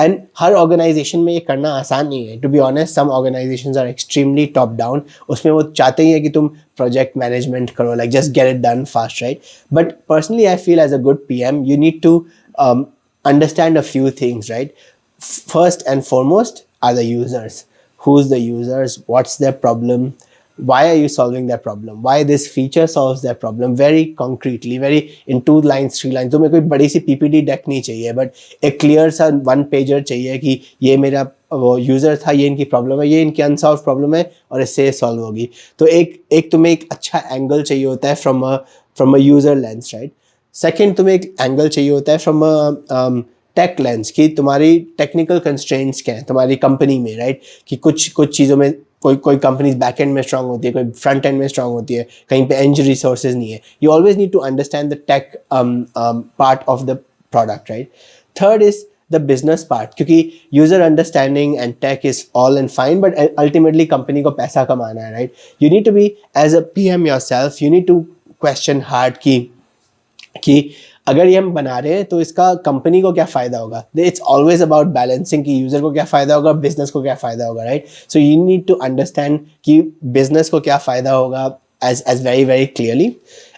[SPEAKER 1] And her organization में ये करना आसान नहीं है. To be honest, some organizations are extremely top down. उसमें वो चाहते ही है कि तुम project management करो, like just get it done fast, right? But personally, I feel as a good PM, you need to understand a few things, right? First and foremost are the users. Who's the users? What's their problem? Why are you solving that problem? Why this feature solves that problem? Very concretely, very in 2 lines, 3 lines. तो मेरे कोई बड़ी सी PPT deck नहीं चाहिए, but एक clear सा 1 pager चाहिए कि ये मेरा वो यूज़र था, ये इनकी प्रॉब्लम है, ये इनकी अनसॉल्व प्रॉब्लम है और इससे सॉल्व होगी। तो एक तुम्हें एक अच्छा एंगल चाहिए होता है from a user lens, right? Second, तुम्हें एक एंगल चाहिए होता है फ्रॉम अ टेक लेंस कि तुम्हारी टेक्निकल कंस्ट्रेंट्स क्या हैं तुम्हारी कंपनी में, राइट? कि कुछ चीज़ों में कोई कंपनीज बैक एंड में स्ट्रांग होती है, कोई फ्रंट एंड में स्ट्रांग होती है, कहीं पे एंज रिसोर्सेज नहीं है. You always need to understand the tech part of the product, right. Third is the business part, क्योंकि user understanding and tech is all and fine, but ultimately company को पैसा कमाना है, right? You need to be, as a PM yourself, you need to question hard कि अगर ये हम बना रहे हैं तो इसका कंपनी को क्या फ़ायदा होगा. इट्स ऑलवेज अबाउट बैलेंसिंग कि यूज़र को क्या फ़ायदा होगा, बिजनेस को क्या फ़ायदा होगा, right. So you need to understand कि बिजनेस को क्या फ़ायदा होगा as very very clearly.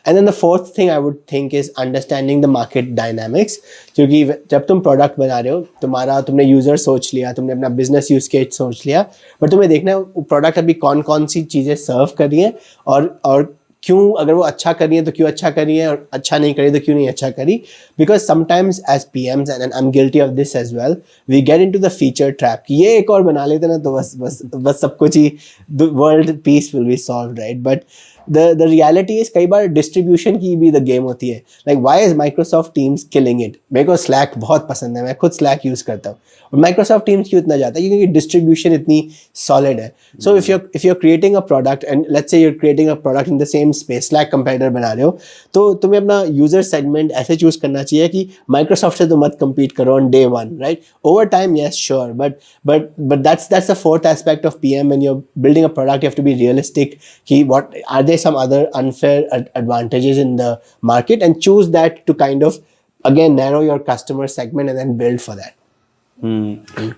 [SPEAKER 1] And then the fourth thing I would think is understanding the market dynamics, क्योंकि जब तुम प्रोडक्ट बना रहे हो, तुमने यूज़र सोच लिया, तुमने अपना बिजनेस यूज केस सोच लिया, बट तुम्हें देखना है प्रोडक्ट अभी कौन कौन सी चीज़ें सर्व कर रही हैं और क्यों, अगर वो अच्छा कर रही है तो क्यों अच्छा कर रही है, और अच्छा नहीं करी तो क्यों नहीं अच्छा करी. Because sometimes as PMs, and I am guilty of this as well, we get into the feature trap कि ये एक और बना लेते ना तो बस सब कुछ ही world peace will be solve, right. But the reality is कई बार डिस्ट्रीब्यूशन की भी द गेम होती है. Like why is Microsoft teams killing it. मेरे को स्लैक बहुत पसंद है, मैं खुद स्लैक यूज़ करता हूँ. और माइक्रोसॉफ्ट टीम्स क्यों इतना जाता है? क्योंकि डिस्ट्रीब्यूशन इतनी सॉलिड है. So if you're creating a product, and let's say you're creating a product in the same space, slack competitor बना रहे हो, तो तुम्हें अपना यूजर सेगमेंट ऐसे चूज करना चाहिए कि माइक्रोसॉफ्ट से तो मत compete करो on day one, right? Over time, yes, sure, but that's the fourth aspect of PM. When you're building a product, you have to be realistic कि what are there some other unfair advantages in the market, and choose that to kind of again narrow your customer segment and then build for that.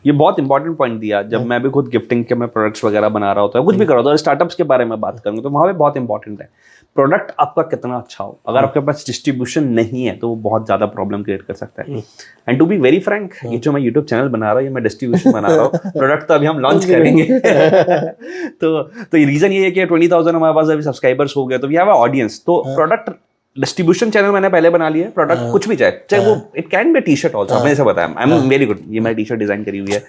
[SPEAKER 2] ये बहुत important point दिया. जब मैं भी खुद gifting के मैं प्रोडक्ट्स वगैरह बना रहा होता है, कुछ भी कर रहा होता है, स्टार्टअप्स के बारे में बात करूंगा तो वहाँ पे बहुत इंपॉर्टेंट है प्रोडक्ट आपका कितना अच्छा हो. अगर आपके पास डिस्ट्रीब्यूशन नहीं है तो वो बहुत ज्यादा प्रॉब्लम क्रिएट कर सकता है. And to be very frank, ये जो मैं यूट्यूब चैनल बना रहा हूँ, ये मैं डिस्ट्रीब्यूशन बना रहा हूँ, प्रोडक्ट तो अभी हम लॉन्च करेंगे. तो रीजन ये है कि 20,000 हमारे पास अभी सब्सक्राइबर्स हो गए, तो वी हैव अ ऑडियंस. तो प्रोडक्ट डिस्ट्रीब्यूशन चैनल मैंने पहले बना लिया. प्रोडक्ट कुछ भी चाहे वो it can be T shirt also. मैंने से बताया आई एम वेरी गुड, ये मैं टी शर्ट डिजाइन करी हुई है.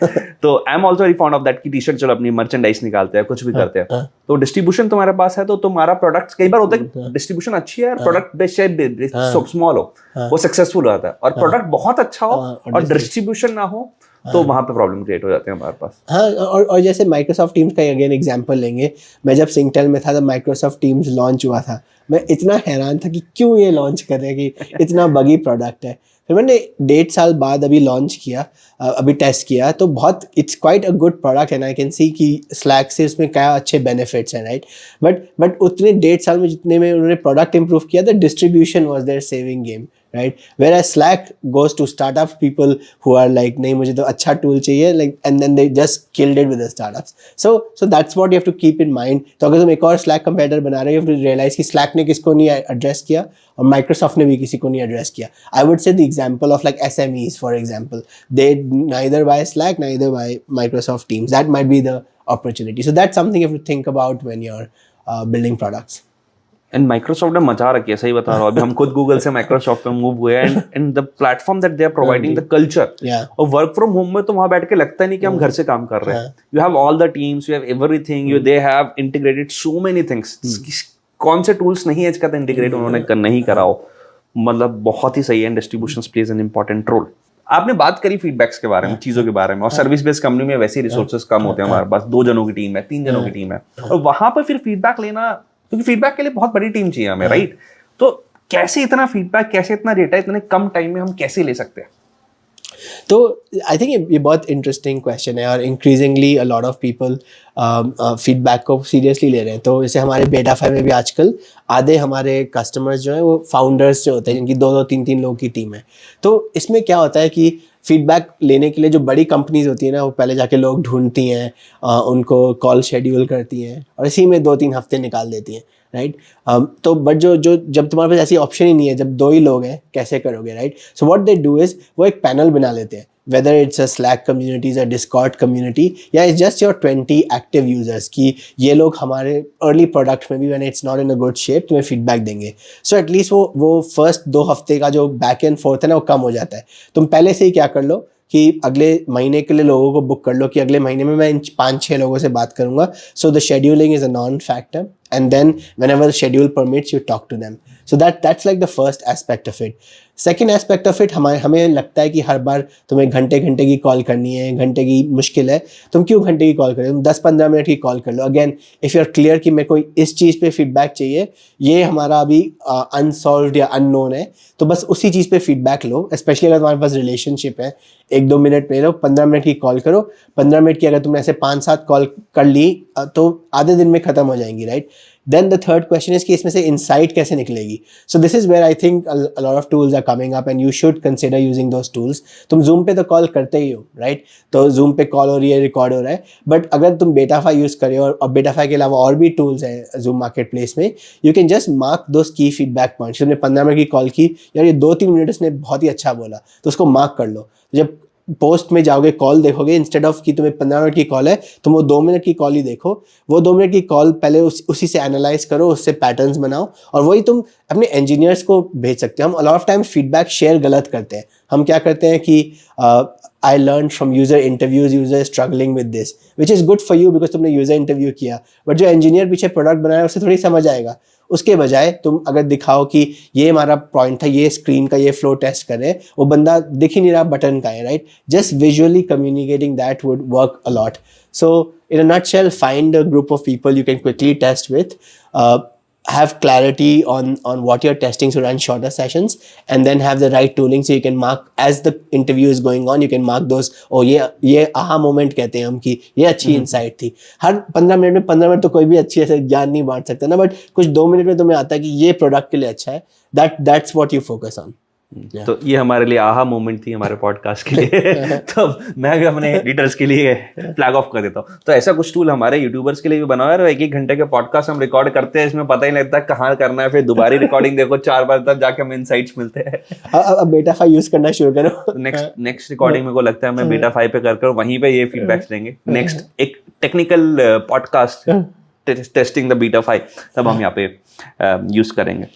[SPEAKER 2] तो I am also very fond of that की टी शर्ट चलो अपनी मर्चेंडाइज निकालते हैं, कुछ भी करते हैं. तो डिस्ट्रीब्यूशन तुम्हारे पास है तो तुम्हारा प्रोडक्ट, कई बार होता है कि डिस्ट्रीब्यूशन अच्छी है, प्रोडक्ट स्मॉल हो, वो सक्सेसफुल होता है. और प्रोडक्ट बहुत अच्छा हो और डिस्ट्रीब्यूशन ना हो तो वहाँ पे प्रॉब्लम क्रिएट हो जाते हैं हमारे पास.
[SPEAKER 1] हाँ, और जैसे माइक्रोसॉफ्ट टीम्स का अगेन एग्जांपल लेंगे. मैं जब सिंगटेल में था तब माइक्रोसॉफ्ट टीम्स लॉन्च हुआ था. मैं इतना हैरान था कि क्यों ये लॉन्च कर रहे हैं कि इतना बगी प्रोडक्ट है। फिर मैंने 1.5 साल बाद अभी लॉन्च किया, अभी टेस्ट किया, तो बहुत it's quite a good product and I can see कि स्लैक से उसमें क्या अच्छे बेनिफिट्स हैं, राइट। बट उतने 1.5 साल में जितने में उन्होंने प्रोडक्ट इंप्रूव किया, the distribution was their saving game, right, whereas Slack goes to startup people who are like नहीं मुझे तो अच्छा tool चाहिए, like, and then they just killed it with the startups. So that's what you have to keep in mind. तो अगर तुम एक और Slack competitor बना रहे हो, you have to realize कि Slack ने किसको नहीं address किया और Microsoft ने भी किसी को नहीं address किया. I would say the example of like SMEs, for example, they neither buy Slack, neither buy Microsoft Teams. That might be the opportunity. So that's something you have to think about when you're building products.
[SPEAKER 2] And Microsoft ने मचा रखी है, सही बता रहा हूँ, अभी हम खुद गूगल से माइक्रोसॉफ्ट पे मूव हुए हैं, and the platform that they are providing, the culture, और वर्क फ्रॉम होम में तो वहां बैठ के लगता नहीं कि हम घर से काम कर रहे हैं. You have all the teams, you have everything, you they have integrated so many things. कौन से टूल्स नहीं है इसका तो इंटीग्रेट उन्होंने नहीं करा हो, मतलब बहुत ही सही है. Distribution plays an important role. आपने बात करी फीडबैक्स के बारे में, चीजों के बारे में, और सर्विस बेस्ड कंपनी में वैसे रिसोर्सेज कम होते हैं, हमारे पास 2 जनों की टीम है, 3 जनों की टीम है, और वहां पर फिर फीडबैक लेना, क्योंकि फीडबैक के लिए बहुत बड़ी टीम चाहिए हमें, राइट. तो कैसे इतना फीडबैक, कैसे इतना डेटा इतने कम टाइम में हम कैसे ले सकते हैं?
[SPEAKER 1] तो आई थिंक ये बहुत इंटरेस्टिंग क्वेश्चन है, और increasingly a lot of people feedback को सीरियसली ले रहे हैं. तो जैसे हमारे बेटाफाई में भी आजकल आधे हमारे कस्टमर्स जो हैं वो फाउंडर्स जो होते हैं, जिनकी 2-2, 3-3 लोगों की टीम है. तो इसमें क्या होता है कि फीडबैक लेने के लिए जो बड़ी कंपनीज होती है ना, वो पहले जाके लोग ढूंढती हैं, उनको कॉल शेड्यूल करती हैं, और इसी में 2-3 हफ्ते निकाल देती हैं, राइट. तो बट जो जब तुम्हारे पास ऐसी ऑप्शन ही नहीं है, जब 2 ही लोग हैं, कैसे करोगे, right. So what they do is वो एक पैनल बना लेते हैं, whether it's a Slack communities or Discord community, या it's just your 20 active users कि ये लोग हमारे early product में भी when it's not in a good shape तुम्हें feedback देंगे. So at least वो first 2 हफ्ते का जो back and forth है ना, वो कम हो जाता है. तुम पहले से ही क्या कर लो कि अगले महीने के लिए लोगों को बुक कर लो कि अगले महीने में मैं इन 5-6 लोगों से बात करूंगा. So the scheduling is a non-factor, and then whenever the schedule permits you talk to them. So that's like the first aspect of it. Second aspect of it, हमें लगता है कि हर बार तुम्हें घंटे की कॉल करनी है, घंटे की मुश्किल है. तुम क्यों घंटे की कॉल करें, तुम 10-15 मिनट की कॉल कर लो. Again if you are clear कि मेरे को इस चीज़ पे फीडबैक चाहिए, ये हमारा अभी अनसॉल्व्ड या अननोन है, तो बस उसी चीज़ पे फीडबैक लो. स्पेशली अगर तुम्हारे पास रिलेशनशिप है, 1-2 मिनट ले लो, 15 मिनट की कॉल करो. 15 मिनट की अगर तुमने ऐसे 5-7 कॉल कर ली तो आधे दिन में ख़त्म हो जाएंगी, right. Then the third question is कि इसमें से insight कैसे निकलेगी. So this is where I think a lot of tools are coming up and you should consider using those tools. तुम Zoom पे तो कॉल करते ही हो, right? तो Zoom पे कॉल हो रही है, रिकॉर्ड हो रहा है, बट अगर तुम बेटाफाई यूज़ करे और बेटाफाई के अलावा और भी टूल्स हैं Zoom मार्केट में, you can just mark those key feedback points. तुमने 15 मिनट की कॉल की, यार ये 2-3 मिनट उसने बहुत ही अच्छा बोला, तो उसको मार्क कर लो. जब पोस्ट में जाओगे, कॉल देखोगे, इंस्टेड ऑफ कि तुम्हें 15 मिनट की कॉल है, तुम वो 2 मिनट की कॉल ही देखो. वो 2 मिनट की कॉल पहले उसी से एनालाइज करो, उससे पैटर्न्स बनाओ, और वही तुम अपने इंजीनियर्स को भेज सकते हो. हम a lot of time feedback share गलत करते हैं. हम क्या करते हैं कि I learn from user interviews, user struggling with this, which is good for you because तुमने यूजर इंटरव्यू किया, बट जो इंजीनियर पीछे प्रोडक्ट बनाया उसे थोड़ी समझ आएगा. उसके बजाय तुम अगर दिखाओ कि ये हमारा पॉइंट था, ये स्क्रीन का ये फ्लो टेस्ट करे, वो बंदा दिख ही नहीं रहा बटन का है, right. Just visually communicating that would work a lot. So in a nutshell, find a group of people you can quickly test with, have clarity on what you're testing, so run shorter sessions, and then have the right tooling so you can mark as the interview is going on, you can mark those, oh ये aha moment कहते हैं हम कि ये अच्छी insight थी. हर 15 minute में 15 minute तो कोई भी अच्छी ऐसे ज्ञान नहीं बांट सकता ना, बट कुछ 2 मिनट में तुम्हें आता है कि ये प्रोडक्ट के लिए अच्छा है. that's what you focus on.
[SPEAKER 2] तो ये हमारे लिए आहा मोमेंट थी हमारे पॉडकास्ट के लिए. तो मैं भी अपने एडिटर्स के लिए फ्लैग ऑफ कर देता हूँ. तो ऐसा कुछ टूल हमारे यूट्यूबर्स के लिए भी बनाओ यार. 1-1 घंटे के पॉडकास्ट हम रिकॉर्ड करते हैं, इसमें पता ही नहीं लगता कहाँ करना है, फिर दोबारा रिकॉर्डिंग देखो 4 बार, तब जाके हमें इनसाइट्स मिलते हैं.
[SPEAKER 1] अब बेटाफाई यूज करना शुरू करो.
[SPEAKER 2] नेक्स्ट रिकॉर्डिंग मेरे को लगता है मैं बेटाफाई पे कर वहीं पे ये फीडबैक्स लेंगे. नेक्स्ट एक टेक्निकल पॉडकास्ट टेस्टिंग द बेटाफाई, तब हम यहाँ पे यूज करेंगे.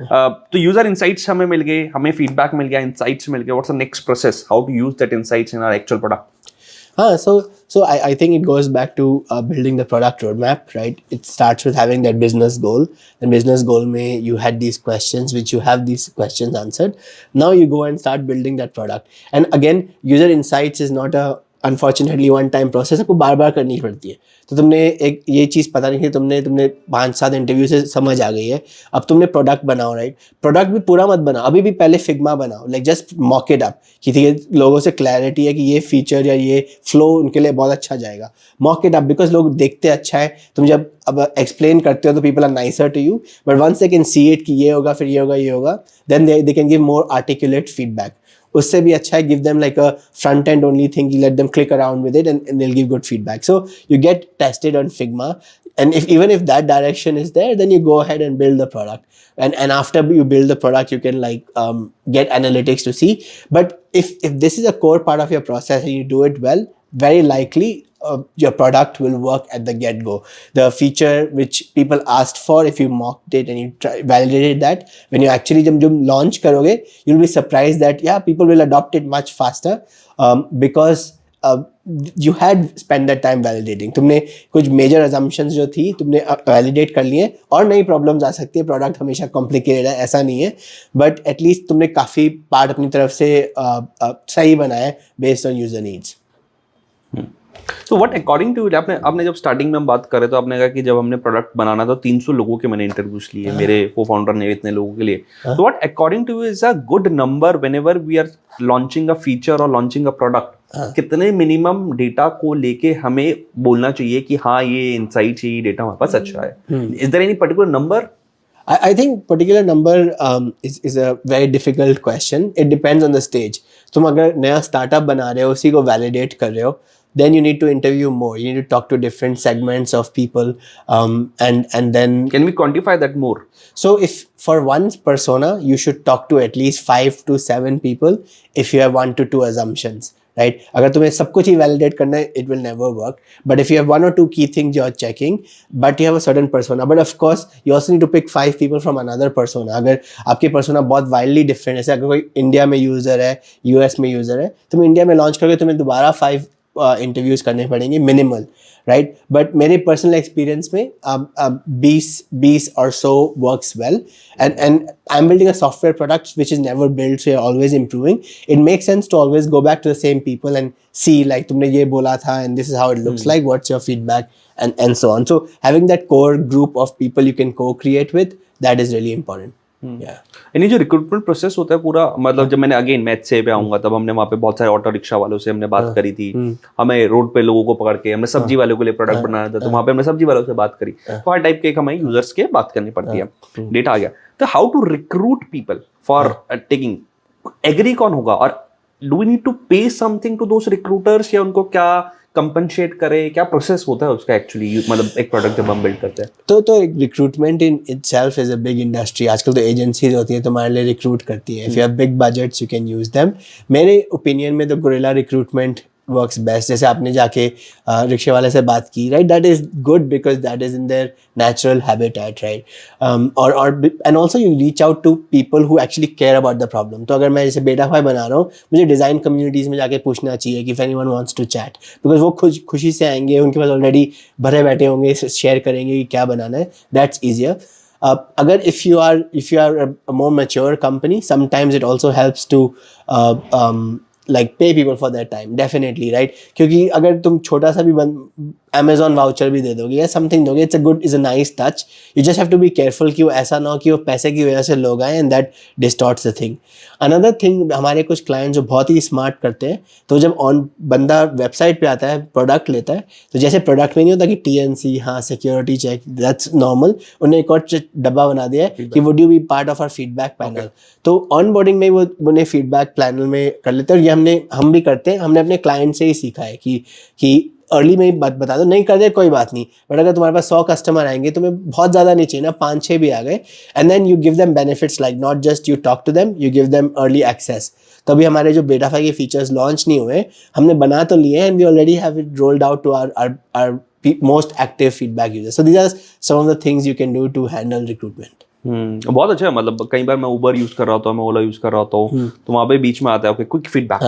[SPEAKER 2] तो यूजर इनसाइट्स हमें मिल गए, हमें फीडबैक मिल गया, इनसाइट्स मिल गए. What's the next process, how to use that insights in our actual product?
[SPEAKER 1] So I think it goes back to building the product roadmap, right? It starts with having that business goal. The business goal mein you had these questions, which you have these questions answered. Now you go and start building that product. And again, user insights is not a unfortunately one time process आपको बार बार करनी पड़ती है। तो तुमने एक ये चीज़ पता नहीं थी, तुमने 5-7 इंटरव्यू से समझ आ गई है, अब तुमने प्रोडक्ट बनाओ, राइट? प्रोडक्ट भी पूरा मत बनाओ, अभी भी पहले फिग्मा बनाओ, like just mock it up कि ठीक है लोगों से क्लैरिटी है कि ये फीचर या ये फ्लो उनके लिए बहुत अच्छा जाएगा, मॉक इट अप, बिकॉज लोग देखते अच्छा है, तुम जब अब एक्सप्लेन करते हो तो people are nicer to you, but once they can see it कि ये होगा फिर ये होगा ये होगा, then they can give more articulate feedback. उससे भी अच्छा है give them like a front end only thing, let them click around with it and they'll give good feedback. So you get tested on Figma, and if that direction is there, then you go ahead and build the product, and after you build the product you can like get analytics to see. But if this is a core part of your process and you do it well, very likely your product will work at the get-go. The feature which people asked for, if you mocked it and you validated that, when you actually jab launch karoge, you'll be surprised that yeah, people will adopt it much faster, because you had spent that time validating. तुमने कुछ major assumptions जो थी तुमने validate कर लिए, और नई problems आ सकती है, product हमेशा complicated है ऐसा नहीं है, but at least तुमने काफ़ी part अपनी तरफ से सही बनाया है based on user needs.
[SPEAKER 2] तो व्हाट अकॉर्डिंग टू आपने जब स्टार्टिंग में हम बात करें तो आपने कहा कि जब हमने प्रोडक्ट बनाना था 300 लोगों के मैंने इंटरव्यूज लिए, मेरे को फाउंडर ने इतने लोगों के लिए, तो what according to is a good number whenever we are launching a feature और लॉन्चिंग अ प्रोडक्ट, कितने मिनिमम डेटा को लेके हमें बोलना चाहिए कि हाँ ये इनसाइट चाहिए, डेटा हमारे पास अच्छा है? Is there any particular number?
[SPEAKER 1] I think particular number is a very difficult question. It depends on the stage. तुम अगर नया startup बना रहे हो, उसी को validate कर रहे हो, then you need to interview more. You need to talk to different segments of people, and then.
[SPEAKER 2] Can we quantify that more?
[SPEAKER 1] So if for one persona, you should talk to at least 5 to 7 people if you have 1 to 2 assumptions. Right? अगर तुम्हें सब कुछ ही validate करना है, it will never work. But if you have 1 or 2 key things you are checking, but you have a certain persona, but of course you also need to pick 5 people from another persona. अगर आपकी persona बहुत wildly different है, जैसे अगर कोई India में user है, US में यूज़र है, तुम इंडिया में लॉन्च करोगे तुम्हें दोबारा 5 इंटरव्यूज़ करने पड़ेंगे मिनिमल, राइट? बट मेरे पर्सनल एक्सपीरियंस में 20 or so works well, and I'm building a software product which is never built, so you're always improving. It makes sense to always go back to the same people and see like तुमने ये बोला था and this is how it looks like, what's your feedback, and so on. So having that core group of people you can co-create with, that is really important.
[SPEAKER 2] यानी जो recruitment process होता है पूरा, मतलब जब मैंने अगेन मैथ से पे आऊंगा तब हमने वहाँ पे बहुत सारे ऑटो रिक्शा वालों से हमने बात करी थी, हमें रोड पे लोगों को पकड़ के हमने सब्जी वालों के लिए प्रोडक्ट बनाया था, तो वहाँ पे हमने सब्जी वालों से बात करी, तो हर टाइप के हमें यूजर्स के बात करनी पड़ती है, डेटा आ गया। तो how to recruit people for taking, agree कौन होगा, और do we need to pay something to those recruiters, या उनको क्या कंपनसेट करे, क्या प्रोसेस होता है उसका एक्चुअली, मतलब एक प्रोडक्ट जब हम बिल्ड करते हैं?
[SPEAKER 1] तो recruitment in itself is a big industry. आजकल तो एजेंसीज होती है तुम्हारे लिए रिक्रूट करती है, if you have big budgets you can use them. मेरे ओपिनियन में तो गोरिल्ला रिक्रूटमेंट वर्क्स बेस्ट। जैसे आपने जाके रिक्शे वाले से बात की, right, that is good because that is in their natural habitat, right, और and also you reach out to people who actually care about the problem. तो अगर मैं जैसे बेटाफाई बना रहा हूँ, मुझे डिज़ाइन कम्युनिटीज़ में जाके पूछना चाहिए कि if anyone wants to chat, because वो खुशी से आएंगे, उनके पास ऑलरेडी भरे बैठे होंगे, शेयर करेंगे कि क्या बनाना है, दैट्स ईजियर। अगर if you are a more mature company, sometimes it also helps to like pay people for their time, definitely, right? क्योंकि अगर तुम छोटा सा भी Amazon वाउचर भी दे दोगे या समथिंग दोगे, it's a nice touch. You just have to be careful कि वो ऐसा ना हो कि वो पैसे की वजह से लोग आए and that distorts the thing. Another thing, हमारे कुछ क्लाइंट जो बहुत ही स्मार्ट करते हैं, तो जब बंदा वेबसाइट पे आता है, प्रोडक्ट लेता है, तो जैसे प्रोडक्ट में नहीं होता कि TNC, हाँ सिक्योरिटी चेक, दैट्स नॉर्मल, उन्हें एक और डब्बा बना दिया है कि would you be part of our feedback panel. तो ऑन बोर्डिंग में वो उन्हें फीडबैक पैनल में कर लेते हैं, और ये हम भी करते हैं। हमने अपने क्लाइंट से ही सीखा है कि अर्ली में ही बता दो, नहीं कर दे कोई बात नहीं, बट अगर तुम्हारे पास 100 कस्टमर आएंगे, तुम्हें बहुत ज़्यादा नहीं चाहिए ना, 5-6 भी आ गए, and then you give them benefits, like not just you talk to them, you give them early access. तभी हमारे जो बेटाफाई के फीचर्स लॉन्च नहीं हुए, हमने बना तो लिए and we already have it rolled out to our most active feedback users. So these are some of the things you can do to handle recruitment.
[SPEAKER 2] बहुत अच्छा है। मतलब कई बार मैं उबर यूज कर रहा होता हूँ, मैं ओला यूज कर रहा होता हूँ, तो वहाँ पे बीच में आता है क्विक फीडबैक,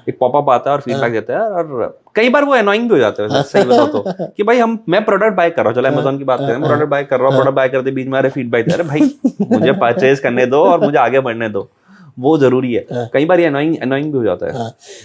[SPEAKER 2] एक पॉपअप आता है और फीडबैक देता है, और कई बार वो एनोइंग भी हो जाते हैं, सही बताओ तो, कि भाई मैं प्रोडक्ट बाय कर रहा हूँ, चलो अमेज़न की बात करें, मैं प्रोडक्ट बाय कर रहा हूँ, प्रोडक्ट बाय करते बीच में अरे फीडबैक दे, अरे भाई मुझे परचेज करने दो और मुझे आगे बढ़ने दो। वो जरूरी है। कई बार ये अनोइंग भी हो जाता है।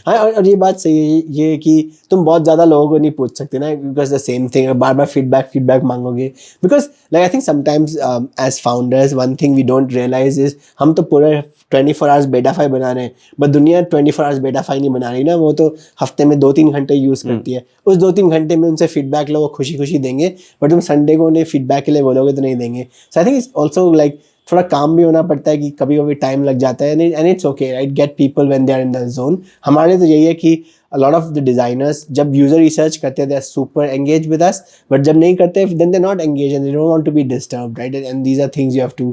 [SPEAKER 1] हाँ और ये बात सही है ये कि तुम बहुत ज़्यादा लोगों को नहीं पूछ सकते ना, बिकॉज द सेम थिंग, बार बार फीडबैक मांगोगे, because like I think sometimes as founders one thing we don't realise is हम तो पूरे 24 आवर्स बेटाफाई बना रहे हैं, बट दुनिया 24 आवर्स बेटाफाई नहीं बना रही ना, वो तो हफ्ते में 2-3 घंटे यूज़ करती है। उस 2-3 घंटे में उनसे फीडबैक लो, वो खुशी खुशी देंगे, बट तुम संडे को उन्हें फीडबैक के लिए बोलोगे तो नहीं देंगे। So I think it's also like थोड़ा काम भी होना पड़ता है कि कभी कभी टाइम लग जाता है, and it's okay right, get people when they are in the zone. हमारे तो यही है कि a lot of the designers जब यूजर रिसर्च करते हैं they are super engaged with us, but जब नहीं करते then they're not engaged and they don't want to be disturbed, right? And these are things you have to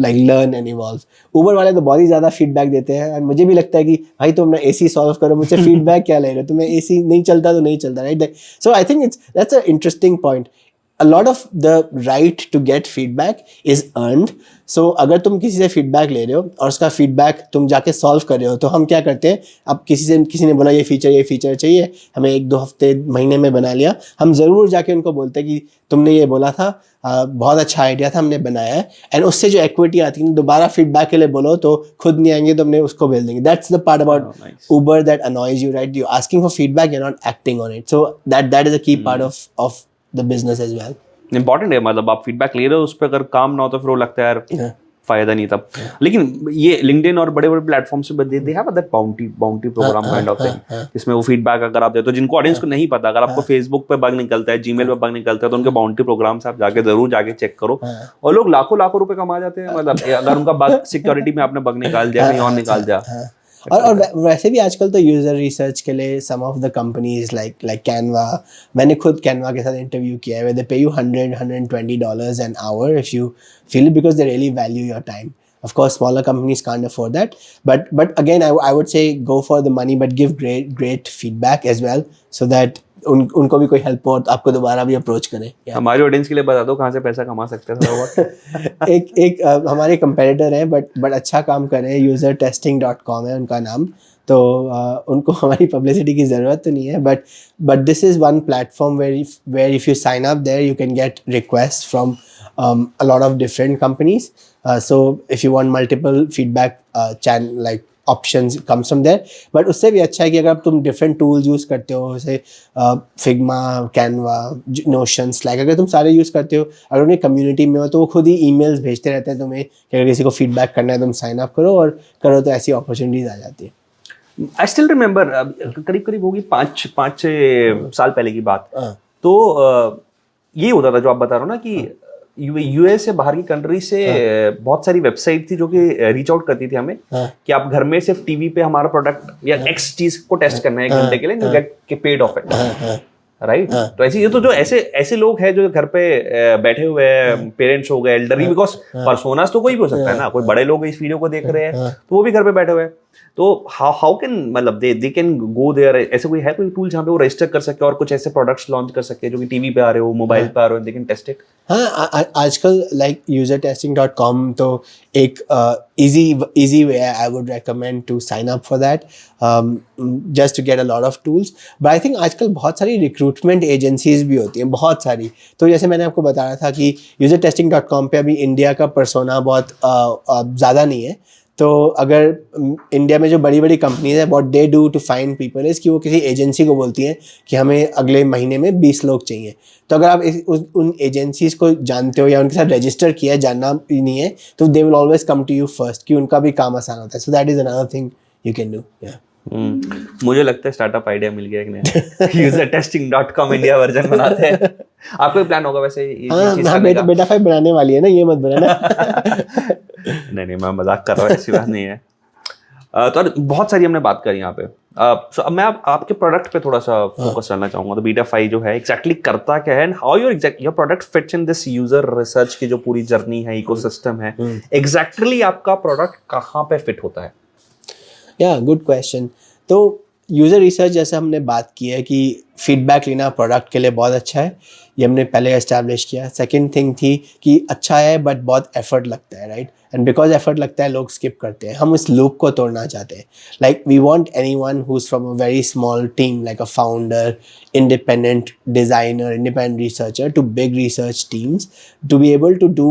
[SPEAKER 1] like learn and evolve. Uber वाले तो बहुत ही ज़्यादा feedback देते हैं, और मुझे भी लगता है कि भाई तुम अपना AC सॉल्व करो, मुझसे फीडबैक क्या ले रहे हो, तुम्हें AC नहीं चलता तो नहीं चलता, right? So I think that's an interesting point. A lot of the right to get feedback is earned. So अगर तुम किसी से फीडबैक ले रहे हो और उसका फीडबैक तुम जाके सॉल्व कर रहे हो, तो हम क्या करते हैं, अब किसी ने बोला ये फीचर चाहिए, हमें 1-2 हफ्ते महीने में बना लिया, हम ज़रूर जाके उनको बोलते हैं कि तुमने ये बोला था, बहुत अच्छा आइडिया था, हमने बनाया है, एंड उससे जो एक्विटी आती है, दोबारा फीडबैक के लिए बोलो तो खुद नहीं आएंगे तो हमने उसको भेज देंगे। That's the part about Uber that annoys you, right? You're asking for feedback, you're not acting on it. So that is a key part of the business as well.
[SPEAKER 2] Important है, मतलब आप फीडबैक ले रहे हो, उस पर अगर काम ना हो तो फिर वो लगता है यार फायदा नहीं तब। लेकिन ये लिंक्डइन और बड़े बड़े प्लेटफॉर्म से they have that bounty program kind of thing, जिसमें वो फीडबैक अगर आप दे, तो जिनको ऑडियंस को नहीं पता, अगर आपको फेसबुक पे बग निकलता है, जीमेल पे बग निकलता है, तो उनके बाउंटी प्रोग्राम से आप जरूर जाके चेक करो, और लोग लाखों रुपए कमा जाते हैं। मतलब अगर उनका बग सिक्योरिटी में आपने बग निकाल दिया, कहीं और निकाल दिया।
[SPEAKER 1] और वैसे भी आजकल तो यूज़र रिसर्च के लिए some of the companies like Canva, मैंने खुद कैनवा के साथ इंटरव्यू किया है, दे पे you $100-120 an hour if you feel it, because they really value your time. Of course, smaller companies can't afford that, but again, I would say go for the money, but give great feedback as well, so that उनको भी कोई help हो तो आपको दोबारा भी approach करें।
[SPEAKER 2] हमारी ऑडियंस के लिए बता दो कहाँ से पैसा कमा सकते हैं थोड़ा बहुत।
[SPEAKER 1] एक हमारे कंपेटिटर हैं, बट अच्छा काम कर रहे हैं, usertesting.com है उनका नाम, तो उनको हमारी पब्लिसिटी की ज़रूरत तो नहीं है, but this is one platform where if you sign up there you can get request from a lot of different companies. So if you want multiple feedback channel like options comes from there, but उससे भी अच्छा है कि अगर तुम different tools use करते हो, जैसे Figma, Canva, Notion, Slack, अगर तुम सारे यूज़ करते हो, अगर उन्हें कम्युनिटी में हो तो वो खुद ही ईमेल्स भेजते रहते हैं तुम्हें कि अगर किसी को फीडबैक करना है तुम साइन अप करो, और करो तो ऐसी अपॉर्चुनिटीज आ जाती है।
[SPEAKER 2] आई स्टिल रिमेंबर, करीब होगी 5-6 साल पहले की बात, तो ये होता था जो आप बता रहे हो ना कि यूएस से बाहर की कंट्री से बहुत सारी वेबसाइट थी जो कि रीच आउट करती थी हमें कि आप घर में सिर्फ टीवी पे हमारा प्रोडक्ट या एक्स चीज को टेस्ट करना है 1 घंटे के लिए, you get paid of it, right? तो ऐसे ये तो जो ऐसे लोग हैं जो घर पे बैठे हुए हैं, पेरेंट्स हो गए, एल्डरली, बिकॉज पर्सोनास तो कोई भी हो सकता है ना, कोई बड़े लोग इस वीडियो को देख रहे हैं तो वो भी घर पे बैठे हुए हैं, तो हाउ कैन, मतलब दे कैन गो देयर, ऐसे कोई है कोई टूल जहाँ पे वो रजिस्टर कर सके और कुछ ऐसे प्रोडक्ट्स लॉन्च कर सके जो कि टीवी पे आ रहे हो, मोबाइल पे आ रहे हो, दे कैन टेस्ट इट?
[SPEAKER 1] हाँ, आजकल लाइक usertesting.com तो एक easy way I would recommend to sign up for that, just to get a lot of tools. But I think आजकल बहुत सारी रिक्रूटमेंट एजेंसीज भी होती हैं, बहुत सारी। तो जैसे मैंने आपको बताया था कि usertesting.com पे अभी इंडिया का पर्सोना बहुत ज़्यादा नहीं है, तो अगर इंडिया में जो बड़ी बड़ी कंपनीज है, what they do to find people is कि वो किसी एजेंसी को बोलती हैं कि हमें अगले महीने में 20 लोग चाहिए। तो अगर आप उन एजेंसीज को जानते हो या उनके साथ रजिस्टर किया है, जानना भी नहीं है, तो they will always come to you first, कि उनका भी काम आसान होता है। So that is another thing you can do.
[SPEAKER 2] मुझे लगता है स्टार्टअप आइडिया मिल गया एक नया, usertesting.com इंडिया वर्जन बनाते हैं। आपको प्लान होगा वैसे
[SPEAKER 1] हाँ, बेटा फाइव बनाने वाली है ना, ये मत बनाना।
[SPEAKER 2] नहीं, मैं मजाक कर रहा हूँ, ऐसी बात नहीं है। तो बहुत सारी हमने बात करी यहाँ पे। अब मैं आपके प्रोडक्ट पे थोड़ा सा फोकस करना चाहूंगा। तो बीटा5 जो है एग्जैक्टली करता क्या है, and how your product fits in this user research की जो पूरी जर्नी है, इकोसिस्टम है, एग्जैक्टली आपका प्रोडक्ट कहाँ पे फिट होता है?
[SPEAKER 1] Good question. तो यूज़र रिसर्च जैसे हमने बात की है कि फीडबैक लेना प्रोडक्ट के लिए बहुत अच्छा है, ये हमने पहले एस्टैब्लिश किया। सेकंड थिंग थी कि अच्छा है बट बहुत एफर्ट लगता है, राइट? एंड बिकॉज एफर्ट लगता है लोग स्किप करते हैं। हम इस लूप को तोड़ना चाहते हैं। Like we want anyone who is from a very small team, like a founder, independent designer, independent researcher, to big research teams, to be able to do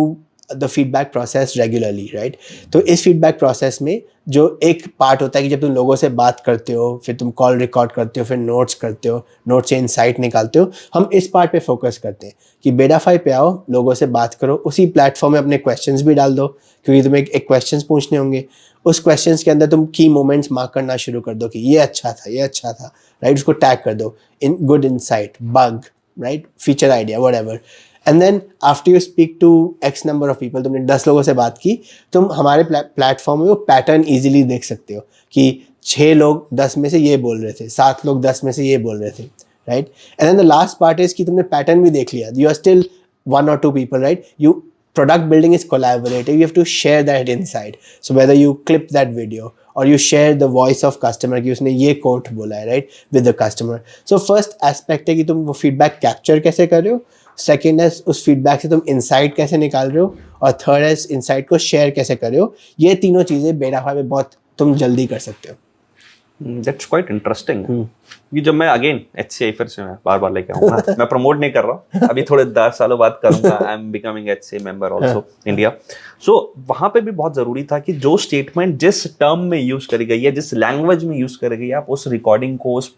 [SPEAKER 1] the feedback process regularly, right? तो इस feedback process में जो एक part होता है कि जब तुम लोगों से बात करते हो, फिर तुम कॉल रिकॉर्ड करते हो, फिर नोट्स करते हो, नोट से इंसाइट निकालते हो, हम इस पार्ट पे फोकस करते हैं कि बेडाफाई पे आओ, लोगों से बात करो, उसी प्लेटफॉर्म में अपने क्वेश्चंस भी डाल दो, क्योंकि तुम्हें एक क्वेश्चंस पूछने होंगे। उस क्वेश्चंस के अंदर तुम की मोमेंट्स मार्क करना शुरू कर दो कि ये अच्छा था, ये अच्छा था, राइट? उसको टैग कर दो, इन good insight, bug, right, feature idea, whatever. And then after you speak to X number of people, तुमने 10 लोगों से बात की, तुम हमारे प्लेटफॉर्म में वो पैटर्न ईजिली देख सकते हो कि 6 लोग 10 में से ये बोल रहे थे, 7 लोग 10 में से ये बोल रहे थे, right? And then the last part is कि तुमने पैटर्न भी देख लिया, you are still 1 or 2 people, right? Product building is collaborative. You have to share that insight. So whether you clip that video or you share the voice of customer कि उसने ये quote बोला है, right, with the customer. So first aspect है कि तुम वो feedback capture कैसे कर रहे हो, second है उस feedback से तुम insight कैसे निकाल रहे हो, और third है insight को share कैसे कर रहे हो। ये तीनों चीज़ें बेडाफाई में बहुत तुम जल्दी कर सकते हो।
[SPEAKER 2] That's quite interesting. ये जब मैं अगेन HCI फिर से मैं बार बार लेके आऊंगा, मैं प्रमोट नहीं कर रहा हूँ, अभी थोड़े 10 सालों बाद करूंगा। I am becoming HCI member also India. So वहां पे भी बहुत जरूरी था कि जो स्टेटमेंट जिस टर्म में यूज करी गई है, जिस लैंग्वेज में यूज करी गई है, आप उस रिकॉर्डिंग को, उस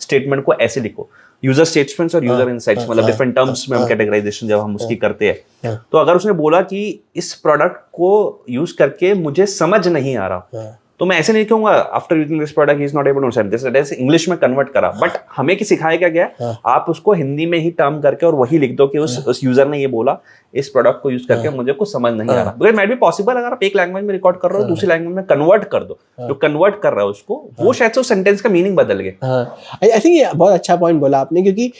[SPEAKER 2] स्टेटमेंट को ऐसे लिखो। यूजर स्टेटमेंट्स और यूजर इनसाइट्स, मतलब डिफरेंट टर्म्स में हम कैटेगराइजेशन जब हम उसकी करते हैं, तो अगर उसने बोला कि इस प्रोडक्ट को यूज करके मुझे समझ नहीं आ रहा, तो मैं ऐसे नहीं कहूंगा after using this product he is not able to understand this, English में कन्वर्ट करा। बट हमें कि सिखाया क्या गया, आप उसको हिंदी में ही टर्म करके और वही लिख दो कि उस यूजर ने ये बोला, इस प्रोडक्ट को यूज करके मुझे कुछ समझ नहीं आ रहा। बिकॉज मैट बी पॉसिबल, अगर आप एक लैंग्वेज में रिकॉर्ड कर रहे हो, दूसरी लैंग्वेज में कन्वर्ट कर दो, जो कन्वर्ट कर रहा है उसको, वो शायद से सेंटेंस का मीनिंग बदल गया।
[SPEAKER 1] आई थिंक ये बहुत अच्छा पॉइंट बोला आपने, क्योंकि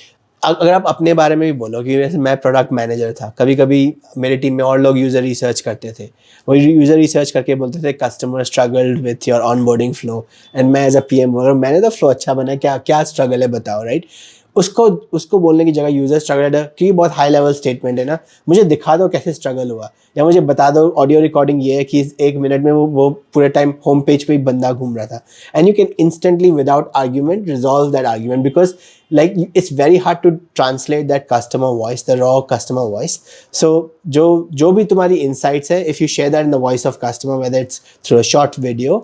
[SPEAKER 1] अगर आप अपने बारे में भी बोलो कि जैसे मैं प्रोडक्ट मैनेजर था, कभी कभी मेरे टीम में और लोग यूज़र रिसर्च करते थे, वो यूज़र रिसर्च करके बोलते थे customer struggled with your onboarding flow, and मैं एज अ PM बोल, मैंने तो फ्लो अच्छा बना, क्या क्या स्ट्रगल है बताओ, राइट? उसको बोलने की जगह यूज़र स्ट्रगल है, क्योंकि बहुत हाई लेवल स्टेटमेंट है ना, मुझे दिखा दो कैसे स्ट्रगल हुआ, या मुझे बता दो ऑडियो रिकॉर्डिंग ये है कि 1 मिनट में वो पूरे टाइम होम पेज पे ही बंदा घूम रहा था, and you can instantly without argument resolve that argument, because like it's very hard to translate that customer voice, the raw customer voice. So जो भी तुम्हारी insights है, if you share that in the voice of customer, whether it's through a short video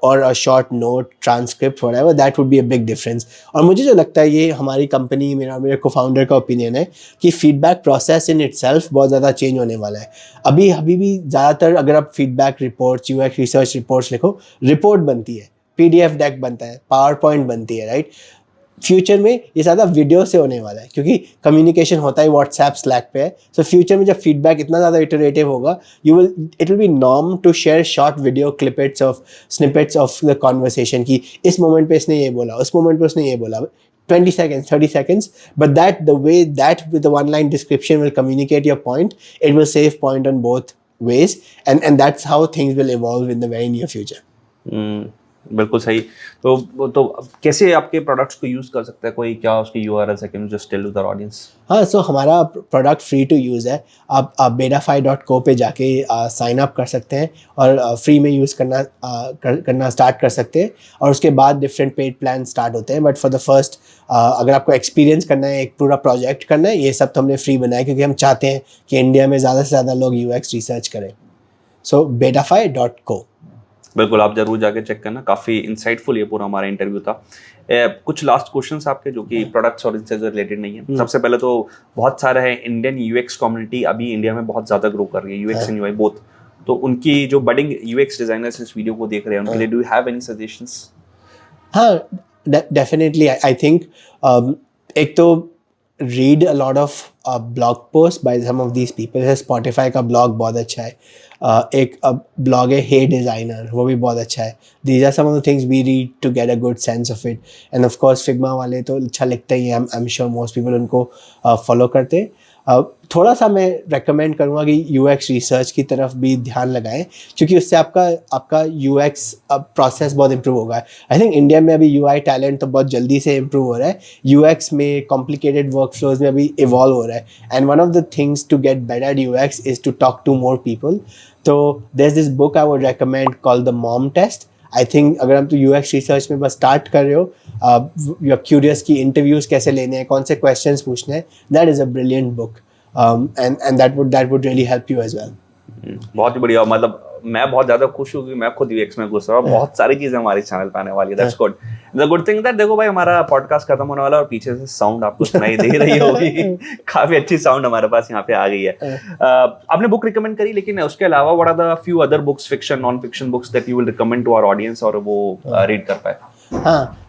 [SPEAKER 1] or a short note, transcript, whatever, that would be a big difference. और मुझे जो लगता है, ये हमारी कंपनी, मेरे co-founder का opinion है कि feedback process in itself बहुत ज़्यादा change होने वाला है। अभी भी ज़्यादातर अगर आप feedback reports, UX research reports लिखो, report बनती है, PDF deck बनता है, PowerPoint बनती है, राइट? फ्यूचर में ये ज़्यादा वीडियो से होने वाला है, क्योंकि कम्युनिकेशन होता है व्हाट्सएप, स्लैक पे है। सो फ्यूचर में जब फीडबैक इतना ज़्यादा इटरेटिव होगा, it will be norm to share short video snippets of the conversation, कि इस मोमेंट पे इसने ये बोला, उस मोमेंट पे उसने ये बोला, 20 seconds, 30 seconds, but the way that with the one-line description will communicate your point, it will save point on both ways, and that's how things will evolve in the very near future.
[SPEAKER 2] बिल्कुल सही। तो कैसे आपके products को use कर सकता है कोई, क्या उसकी URLs है, can you just tell to the audience?
[SPEAKER 1] हाँ, सो हमारा प्रोडक्ट फ्री टू यूज़ है, आप bedafy.co पे जाके साइन अप कर सकते हैं और फ्री में यूज़ करना स्टार्ट कर सकते हैं, और उसके बाद डिफरेंट पेड प्लान स्टार्ट होते हैं। बट फॉर द फर्स्ट, अगर आपको एक्सपीरियंस करना है, एक पूरा प्रोजेक्ट करना है, ये सब तो हमने फ्री बनाया, क्योंकि हम चाहते हैं कि इंडिया में ज़्यादा से ज़्यादा लोग UX रिसर्च करें। सो bedafy.co।
[SPEAKER 2] बिल्कुल, आप जरूर जाके चेक करना, काफ़ी इंसाइटफुल ये पूरा हमारा इंटरव्यू था। कुछ लास्ट क्वेश्चंस आपके जो कि प्रोडक्ट्स और इनसे रिलेटेड नहीं है। सबसे पहले तो बहुत सारा है, इंडियन UX कम्युनिटी अभी इंडिया में बहुत ज़्यादा ग्रो कर रही है, UX एंड UI बोथ। तो उनकी जो बडिंग UX डिजाइनर्स इस वीडियो को देख रहे हैं, उनके लिए do you have any suggestions?
[SPEAKER 1] हाँ, डेफिनेटली। आई थिंक एक तो read a lot of blog posts by some of these people. जैसे Spotify का blog बहुत अच्छा है, एक blog है Hey Designer, वो भी बहुत अच्छा है। These are some of the things we read to get a good sense of it. And of course Figma वाले तो अच्छा लिखते ही हैं, I'm sure most people उनको follow करते हैं। थोड़ा सा मैं रेकमेंड करूँगा कि UX रिसर्च की तरफ भी ध्यान लगाएं, क्योंकि उससे आपका UX प्रोसेस बहुत इम्प्रूव होगा। आई थिंक इंडिया में अभी UI टैलेंट तो बहुत जल्दी से इम्प्रूव हो रहा है, UX में कॉम्प्लिकेटेड वर्कफ्लोज में अभी इवॉल्व हो रहा है, and one of the things to get better at UX is to talk to more people. तो there is this book I would recommend called the Mom Test. I think अगर हम तो UX research में बस start कर रहे हो, you are curious कि इंटरव्यूज़ कैसे लेने हैं, कौन से क्वेश्चंस पूछने हैं, that is a brilliant book. and that would really help you as well.
[SPEAKER 2] बहुत ही बढ़िया, मतलब मैं बहुत ज्यादा खुश हूँ कि मैं खुद यूएक्स में घुस रहा हूँ। बहुत सारी चीजें हमारे चैनल पे आने वाली है, that's good. The good thing that देखो भाई हमारा पॉडकास्ट खत्म होने वाला है और पीछे से साउंड आपको सुनाई दे रही होगी। काफी अच्छी साउंड हमारे पास यहाँ पे आ गई है। आपने बुक रिकमेंड करी, लेकिन उसके अलावा what are the few other books, fiction, non fiction books that you will recommend to our audience और वो रीड कर पाए?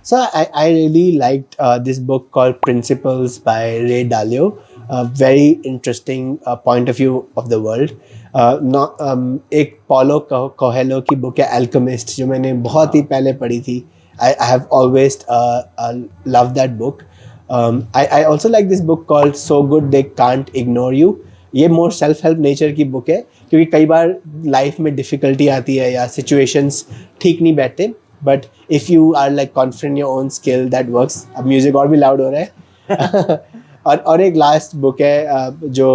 [SPEAKER 1] So I really liked this book called Principles by Ray Dalio. A very interesting point of view of the world. एक Paulo Coelho की book है Alchemist, जो मैंने बहुत ही पहले पढ़ी थी. I have always loved that book. I also like this book called So Good They Can't Ignore You. ये more self help nature की बुक है, क्योंकि कई बार लाइफ में डिफिकल्टी आती है या सिचुएशंस ठीक नहीं बैठते, but if you are like confident your own skill that works. अब म्यूजिक और भी लाउड हो रहा है. और एक लास्ट बुक है जो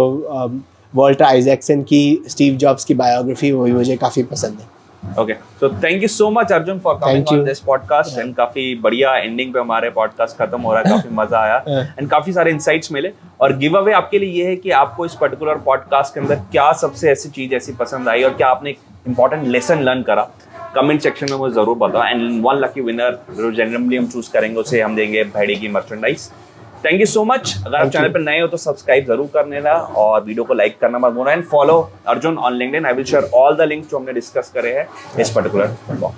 [SPEAKER 1] वॉल्टर आइजैक्सन की स्टीव जॉब्स की बायोग्राफी, वो भी मुझे काफ़ी पसंद है.
[SPEAKER 2] Okay, so thank you so much Arjun for coming on this podcast and काफी बढ़िया एंडिंग पे हमारे पॉडकास्ट खत्म हो रहा है. काफी मजा आया एंड काफी सारे इंसाइट्स मिले. और गिव अवे आपके लिए ये है कि आपको इस पर्टिकुलर पॉडकास्ट के अंदर क्या सबसे ऐसी चीज ऐसी पसंद आई और क्या आपने एक इंपॉर्टेंट लेसन लर्न करा, कमेंट सेक्शन में मुझे जरूर बताओ. एंड वन लकी विनर जो जनरली हम चूज करेंगे उसे हम देंगे भैड़ी की merchandise. Thank you so much. अगर आप चैनल पर नए हो तो सब्सक्राइब जरूर कर लेना और वीडियो को लाइक करना मत भूलना. And follow Arjun on LinkedIn. I will share all the links जो हमने डिस्कस करे हैं इस पर्टिकुलर ब्लॉग.